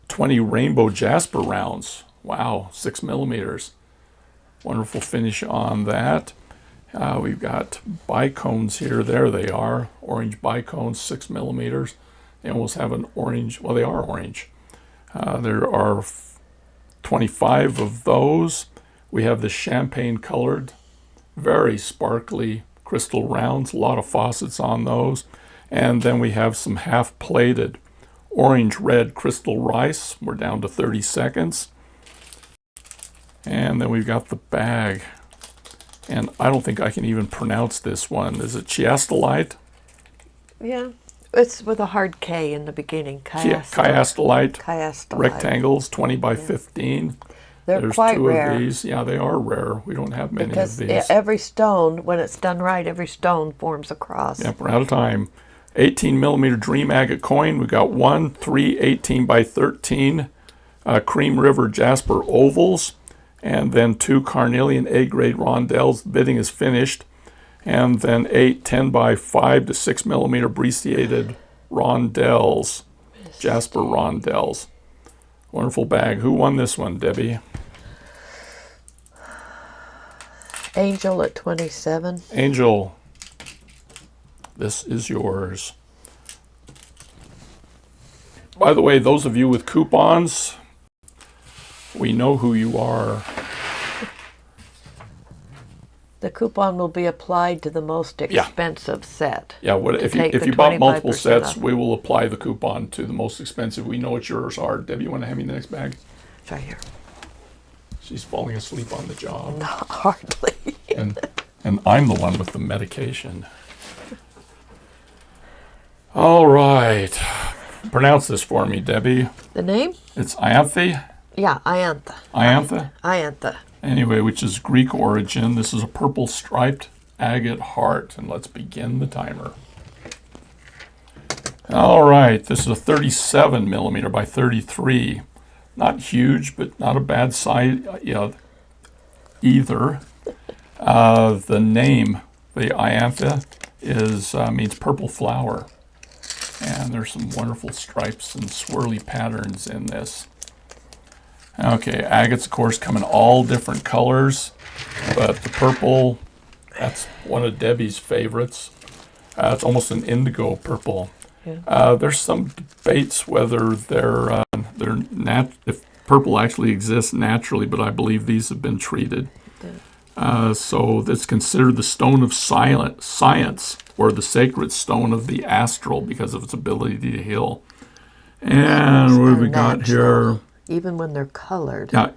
20 rainbow jasper rounds. Wow, 6 millimeters. Wonderful finish on that. We've got bicones here. There they are. Orange bicones, 6 millimeters. They almost have an orange. Well, they are orange. There are 25 of those. We have the champagne colored, very sparkly crystal rounds. A lot of faucets on those. And then we have some half plated orange red crystal rice. We're down to 30 seconds. And then we've got the bag. And I don't think I can even pronounce this one. Is it chiastolite? Yeah, it's with a hard K in the beginning. Chiastolite. Chiastolite. Rectangles, 20 by 15. There's quite two rare. of these. Yeah, they are rare. We don't have many Because of these. every stone, when it's done right, every stone forms a cross. Yep, we're out of time. 18 millimeter dream agate coin. We've got 3 18 by 13 Cream River Jasper ovals. And then 2 carnelian A-grade rondelles. The bidding is finished. And then 8 10 by 5 to 6 millimeter brecciated rondelles, Jasper rondelles. Wonderful bag. Who won this one, Debbie? Angel at 27. Angel, this is yours. By the way, those of you with coupons, we know who you are. The coupon will be applied to the most expensive set. Yeah, if you bought multiple sets, we will apply the coupon to the most expensive. We know what yours are. Debbie, you want to hand me the next bag? It's right here. She's falling asleep on the job. Not hardly. And I'm the one with the medication. All right. Pronounce this for me, Debbie. The name? It's Ianthe. Yeah, Ianthe. Ianthe? Ianthe. Anyway, which is Greek origin. This is a purple striped agate heart. And let's begin the timer. All right. This is a 37 millimeter by 33. Not huge, but not a bad size either. The name, the Ianthe, is means purple flower. And there's some wonderful stripes and swirly patterns in this. Okay, agates, of course, come in all different colors, but the purple, that's one of Debbie's favorites. It's almost an indigo purple. Yeah. There's some debates whether if purple actually exists naturally, but I believe these have been treated. Yeah. So that's considered the stone of science, or the sacred stone of the astral, because of its ability to heal. And what have we got here? Even when they're colored, yeah.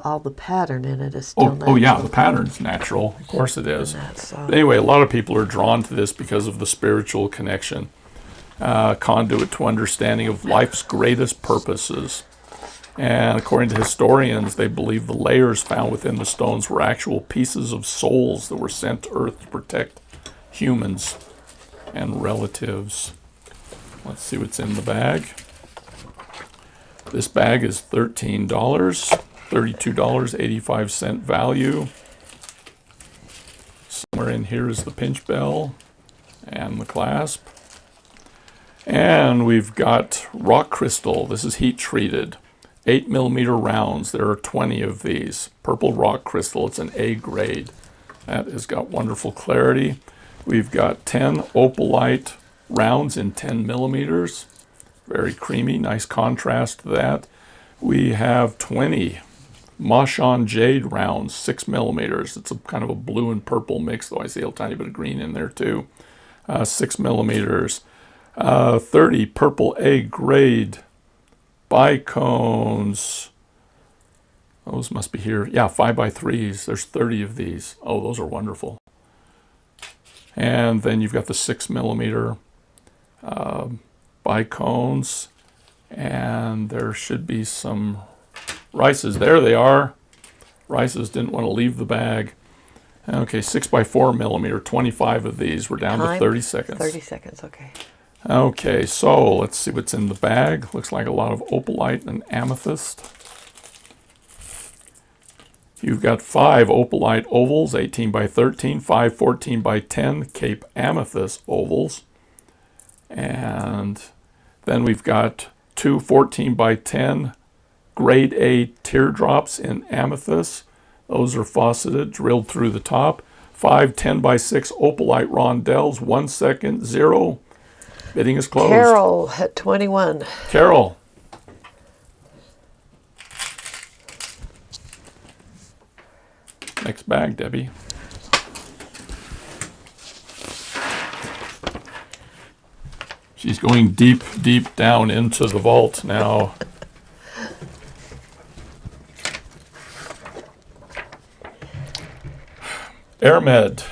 all the pattern in it is still natural. Oh yeah, the pattern's natural. Of course it is. But anyway, a lot of people are drawn to this because of the spiritual connection. Conduit to understanding of life's greatest purposes. And according to historians, they believe the layers found within the stones were actual pieces of souls that were sent to Earth to protect humans and relatives. Let's see what's in the bag. This bag is $13, $32.85 value. Somewhere in here is the pinch bell and the clasp. And we've got rock crystal. This is heat treated. 8 millimeter rounds. There are 20 of these. Purple rock crystal. It's an A grade. That has got wonderful clarity. We've got 10 opalite rounds in 10 millimeters. Very creamy, nice contrast to that. We have 20 Mashon jade rounds, 6 millimeters. It's a kind of a blue and purple mix, though I see a tiny bit of green in there too. 6 millimeters. 30 purple A grade bicones. Those must be here. Yeah, 5x3s. There's 30 of these. Oh, those are wonderful. And then you've got the 6 millimeter bicones, and there should be some rices. There they are. Rices didn't want to leave the bag. Okay, 6x4 millimeter, 25 of these. We're down to 30 seconds. 30 seconds, okay. Okay, so let's see what's in the bag. Looks like a lot of opalite and amethyst. You've got 5 opalite ovals, 18 by 13, 5 14 by 10 Cape amethyst ovals. And then we've got 2 14 by 10 grade A teardrops in amethyst. Those are faceted, drilled through the top. 5 10 by 6 opalite rondelles, 1 second, 0. Bidding is closed. Carol at 21. Carol. Next bag, Debbie. She's going deep, deep down into the vault now. Airmed.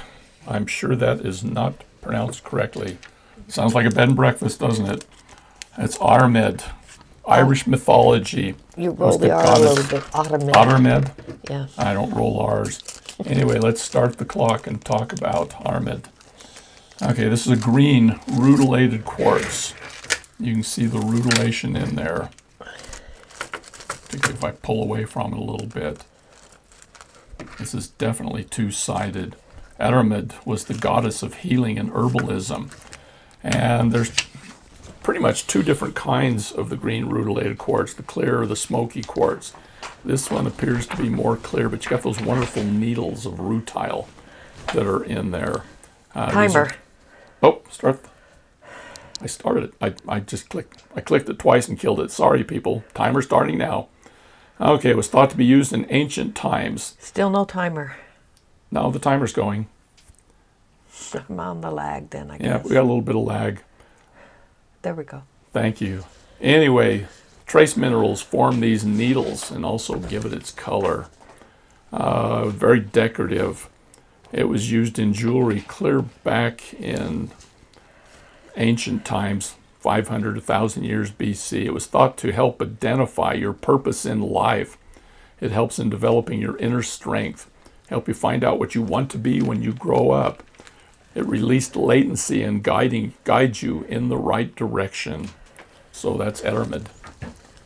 I'm sure that is not pronounced correctly. Sounds like a bed and breakfast, doesn't it? It's Armed. Irish mythology. You roll the R a little bit. Armed? Yeah. I don't roll R's. Anyway, let's start the clock and talk about Armed. Okay, this is a green rutilated quartz. You can see the rutilation in there. Particularly if I pull away from it a little bit. This is definitely two-sided. Armed was the goddess of healing and herbalism. And there's pretty much 2 different kinds of the green rutilated quartz, the clear or the smoky quartz. This one appears to be more clear, but you got those wonderful needles of rutile that are in there. Timer. Start. I started it. I just clicked. I clicked it twice and killed it. Sorry, people. Timer starting now. Okay, it was thought to be used in ancient times. Still no timer. Now the timer's going. I'm on the lag then, I guess. Yeah, we got a little bit of lag. There we go. Thank you. Anyway, trace minerals form these needles and also give it its color. Very decorative. It was used in jewelry clear back in ancient times, 500 to 1,000 years BC. It was thought to help identify your purpose in life. It helps in developing your inner strength, help you find out what you want to be when you grow up. It released latency and guides you in the right direction. So that's Ettermid.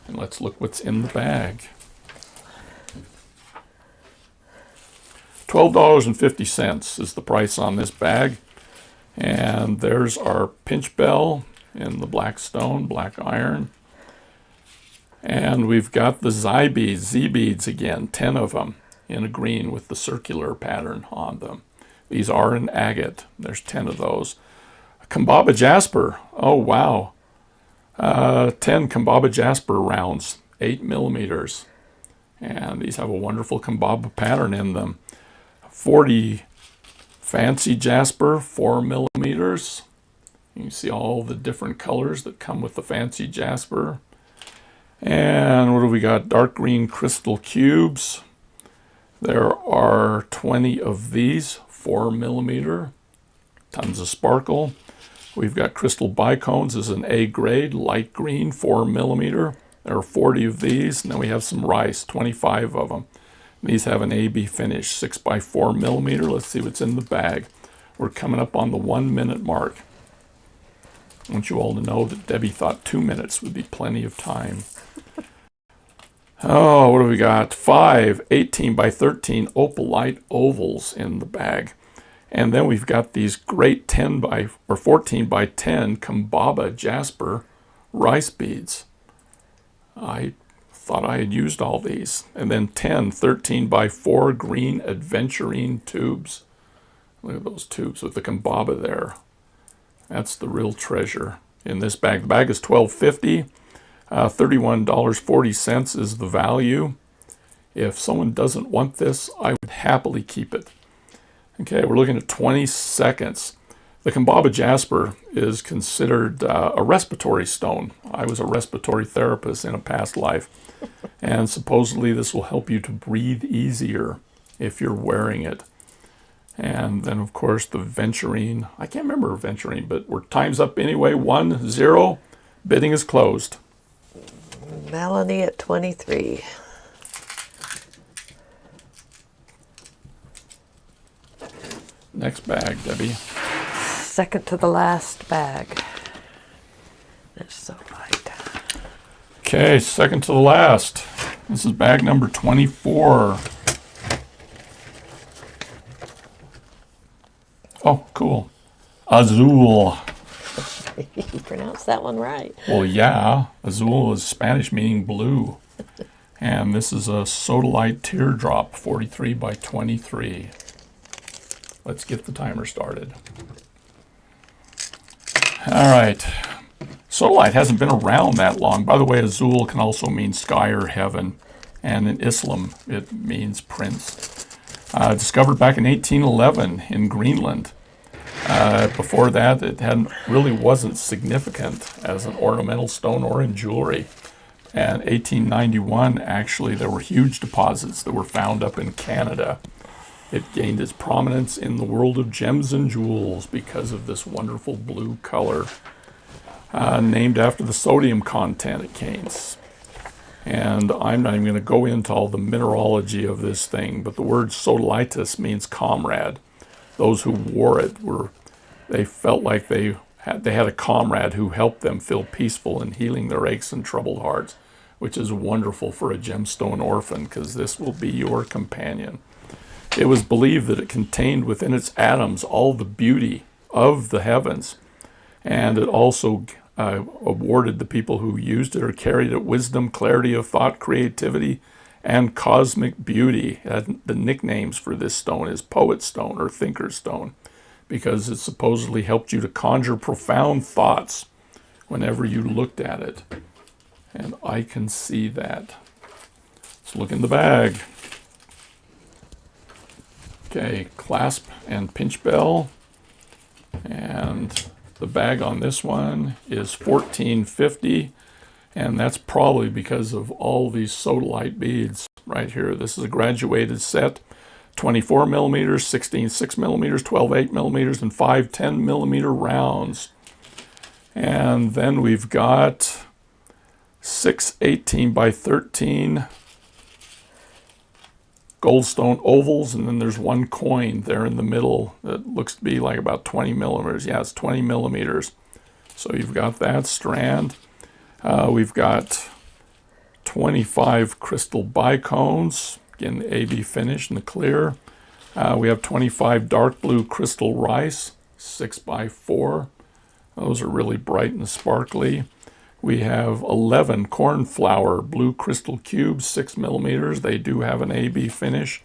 And let's look what's in the bag. $12.50 is the price on this bag. And there's our pinch bell in the black stone, black iron. And we've got the Z beads again, 10 of them in a green with the circular pattern on them. These are an agate. There's 10 of those. A Kambaba jasper. Oh, wow. 10 Kambaba jasper rounds, 8 millimeters. And these have a wonderful Kambaba pattern in them. 40 fancy jasper, 4 millimeters. You can see all the different colors that come with the fancy jasper. And what do we got? Dark green crystal cubes. There are 20 of these, 4 millimeter. Tons of sparkle. We've got crystal bicones as an A grade, light green, 4 millimeter. There are 40 of these. And then we have some rice, 25 of them. These have an AB finish, 6 by 4 millimeter. Let's see what's in the bag. We're coming up on the 1 minute mark. I want you all to know that Debbie thought 2 minutes would be plenty of time. Oh, what do we got? 5 18 by 13 opalite ovals in the bag. And then we've got these great 10 by or 14 by 10 Kambaba jasper rice beads. I thought I had used all these. And then 10 13 by 4 green adventurine tubes. Look at those tubes with the Kambaba there. That's the real treasure in this bag. The bag is $12.50. $31.40 is the value. If someone doesn't want this, I would happily keep it. Okay, we're looking at 20 seconds. The Kambaba jasper is considered a respiratory stone. I was a respiratory therapist in a past life. And supposedly this will help you to breathe easier if you're wearing it. And then, of course, the venturine. I can't remember venturine, but we're time's up anyway. 1-0. Bidding is closed. Melanie at 23. Next bag, Debbie. Second to the last bag. That's so light. Okay, second to the last. This is bag number 24. Oh, cool. Azul. You pronounced that one right. Well, yeah. Azul is Spanish meaning blue. And this is a sodalite teardrop, 43 by 23. Let's get the timer started. All right. Sodalite hasn't been around that long. By the way, Azul can also mean sky or heaven. And in Islam, it means prince. Discovered back in 1811 in Greenland. Before that, it really wasn't significant as an ornamental stone or in jewelry. And 1891, actually, there were huge deposits that were found up in Canada. It gained its prominence in the world of gems and jewels because of this wonderful blue color, named after the sodium content it contains. And I'm not even going to go into all the mineralogy of this thing, but the word sodalitis means comrade. Those who wore it they felt like they had a comrade who helped them feel peaceful in healing their aches and troubled hearts, which is wonderful for a gemstone orphan because this will be your companion. It was believed that it contained within its atoms all the beauty of the heavens, and it also awarded the people who used it or carried it wisdom, clarity of thought, creativity, and cosmic beauty. The nicknames for this stone is Poet Stone or Thinker's Stone because it supposedly helped you to conjure profound thoughts whenever you looked at it. And I can see that. Let's look in the bag. Okay, clasp and pinch bell. And the bag on this one is $14.50. And that's probably because of all these sodalite beads right here. This is a graduated set, 24 millimeters, 16 6 millimeters, 12 8 millimeters, and 5 10 millimeter rounds. And then we've got 6 18 by 13 goldstone ovals, and then there's one coin there in the middle that looks to be like about 20 millimeters. Yeah, it's 20 millimeters. So you've got that strand. We've got 25 crystal bicones, again the AB finish in the clear. We have 25 dark blue crystal rice, 6 by 4. Those are really bright and sparkly. We have 11 cornflower blue crystal cubes, 6 millimeters. They do have an AB finish.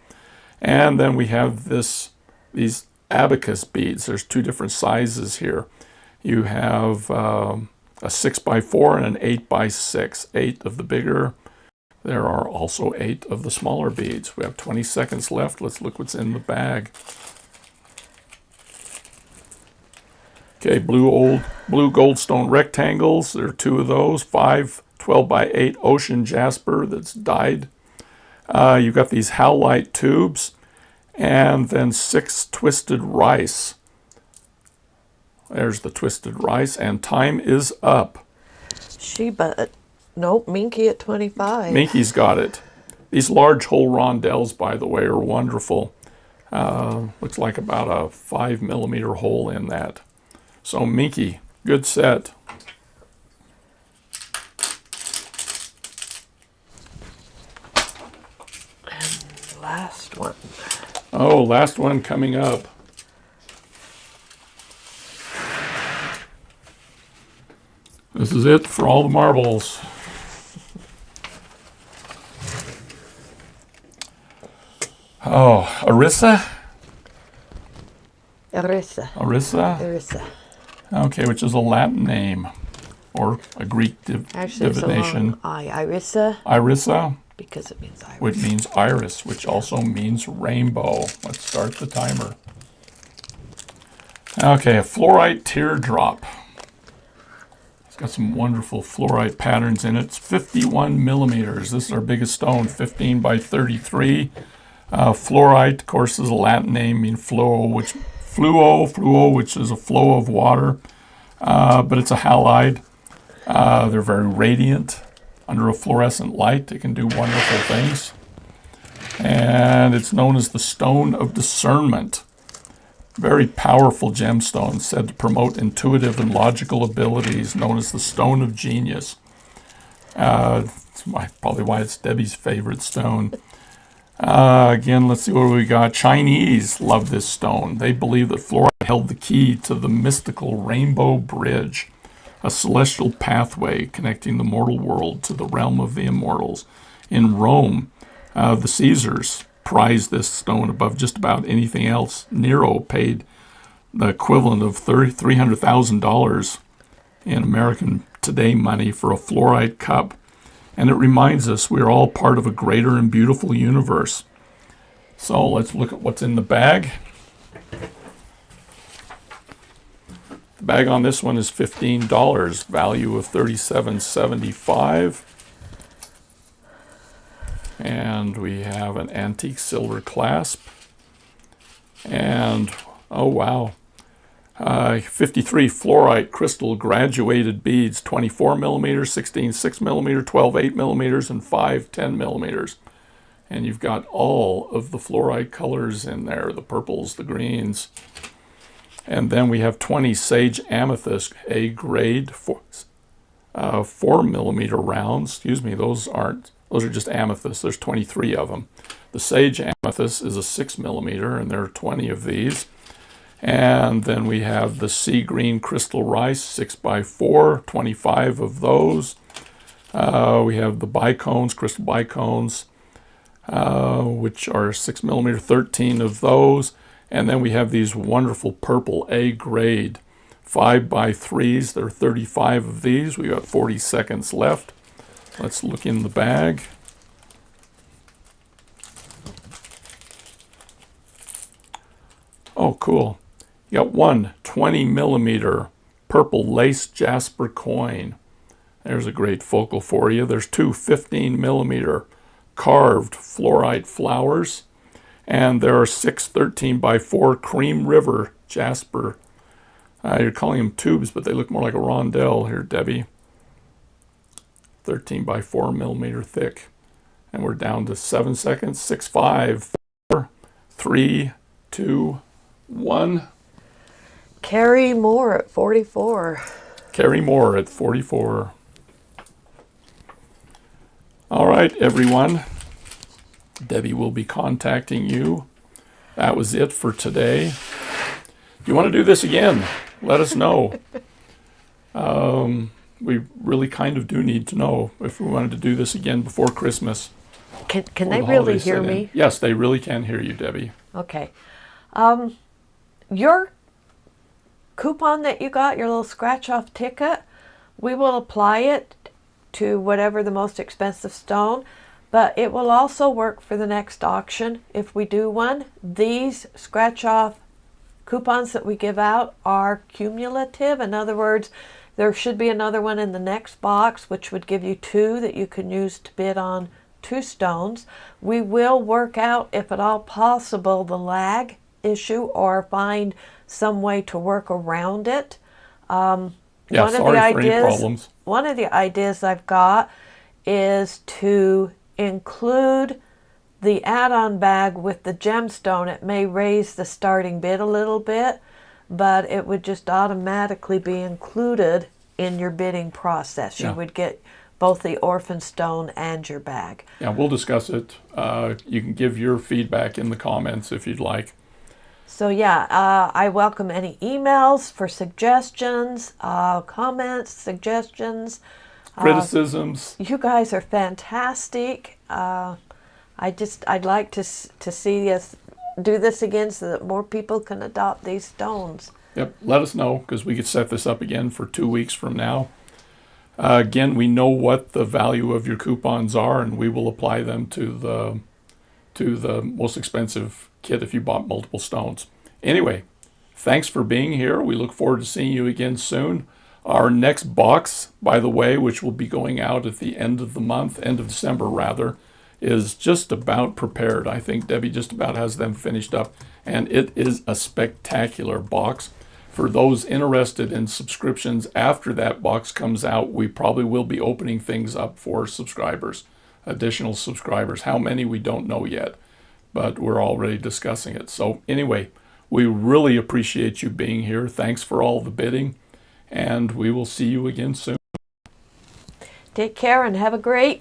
And then we have these abacus beads. There's 2 different sizes here. You have a 6 by 4 and an 8 by 6. 8 of the bigger. There are also 8 of the smaller beads. We have 20 seconds left. Let's look what's in the bag. Okay, blue goldstone rectangles. There are 2 of those. 5 12 by 8 ocean jasper that's dyed. You've got these howlite tubes, and then 6 twisted rice. There's the twisted rice, and time is up. Nope, Minky at 25. Minky's got it. These large hole rondelles, by the way, are wonderful. Looks like about a 5 millimeter hole in that. So Minky, good set. And last one. Oh, last one coming up. This is it for all the marbles. Oh, Arissa? Arissa. Arissa? Arissa. Okay, which is a Latin name or a Greek Actually, divination. It's a long I. Irissa. Irissa, Because it means iris. which means iris, which also means rainbow. Let's start the timer. Okay, a fluorite teardrop. It's got some wonderful fluorite patterns in it. It's 51 millimeters. This is our biggest stone, 15 by 33. Fluorite, of course, is a Latin name, meaning fluo, which is a flow of water. But it's a halide. They're very radiant. Under a fluorescent light, it can do wonderful things. And it's known as the stone of discernment. Very powerful gemstone, said to promote intuitive and logical abilities, known as the stone of genius. It's probably why it's Debbie's favorite stone. Again, let's see what we got. Chinese love this stone. They believe that fluorite held the key to the mystical Rainbow Bridge, a celestial pathway connecting the mortal world to the realm of the immortals. In Rome, the Caesars prized this stone above just about anything else. Nero paid the equivalent of $300,000 in American today money for a fluorite cup. And it reminds us we're all part of a greater and beautiful universe. So let's look at what's in the bag. The bag on this one is $15, value of $37.75. And we have an antique silver clasp. And, oh wow, 53 fluorite crystal graduated beads, 24 millimeters, 16 6 millimeter, 12 8 millimeters, and 5 10 millimeters. And you've got all of the fluorite colors in there, the purples, the greens. And then we have 20 sage amethyst, A grade, 4 millimeter rounds. Excuse me, those are just amethysts. There's 23 of them. The sage amethyst is a 6 millimeter, and there are 20 of these. And then we have the sea green crystal rice, 6 by 4, 25 of those. We have the bicones, crystal bicones, which are 6 millimeter, 13 of those. And then we have these wonderful purple A grade 5 by 3s. There are 35 of these. We got 40 seconds left. Let's look in the bag. Oh, cool. You got one 20 millimeter purple lace jasper coin. There's a great focal for you. There's 2 15 millimeter carved fluorite flowers. And there are 6 13 by 4 Cream River jasper You're calling them tubes, but they look more like a rondelle here, Debbie. 13 by 4 millimeter thick. And we're down to 7 seconds. 6, 5, 4, 3, 2, 1. Carrie Moore at 44. Carrie Moore at 44. All right, everyone. Debbie will be contacting you. That was it for today. Do you want to do this again? Let us know. We really kind of do need to know if we wanted to do this again before Christmas. Can they really hear me? Yes, they really can hear you, Debbie. Okay. Your coupon that you got, your little scratch-off ticket, we will apply it to whatever the most expensive stone, but it will also work for the next auction if we do one. These scratch-off coupons that we give out are cumulative. In other words, there should be another one in the next box, which would give you 2 that you can use to bid on 2 stones. We will work out, if at all possible, the lag issue or find some way to work around it. Yeah, sorry for any problems. One of the ideas I've got is to include the add-on bag with the gemstone. It may raise the starting bid a little bit, but it would just automatically be included in your bidding process. You would get both the orphan stone and your bag. Yeah, we'll discuss it. You can give your feedback in the comments if you'd like. So yeah, I welcome any emails for suggestions, comments, suggestions. Criticisms. You guys are fantastic. I'd like to see us do this again so that more people can adopt these stones. Yep, let us know, because we could set this up again for 2 weeks from now. Again, we know what the value of your coupons are, and we will apply them to the most expensive kit if you bought multiple stones. Anyway, thanks for being here. We look forward to seeing you again soon. Our next box, by the way, which will be going out at the end of the month, end of December rather, is just about prepared. I think Debbie just about has them finished up, and it is a spectacular box. For those interested in subscriptions after that box comes out, we probably will be opening things up for subscribers, additional subscribers. How many, we don't know yet, but we're already discussing it. So anyway, we really appreciate you being here. Thanks for all the bidding, and we will see you again soon. Take care and have a great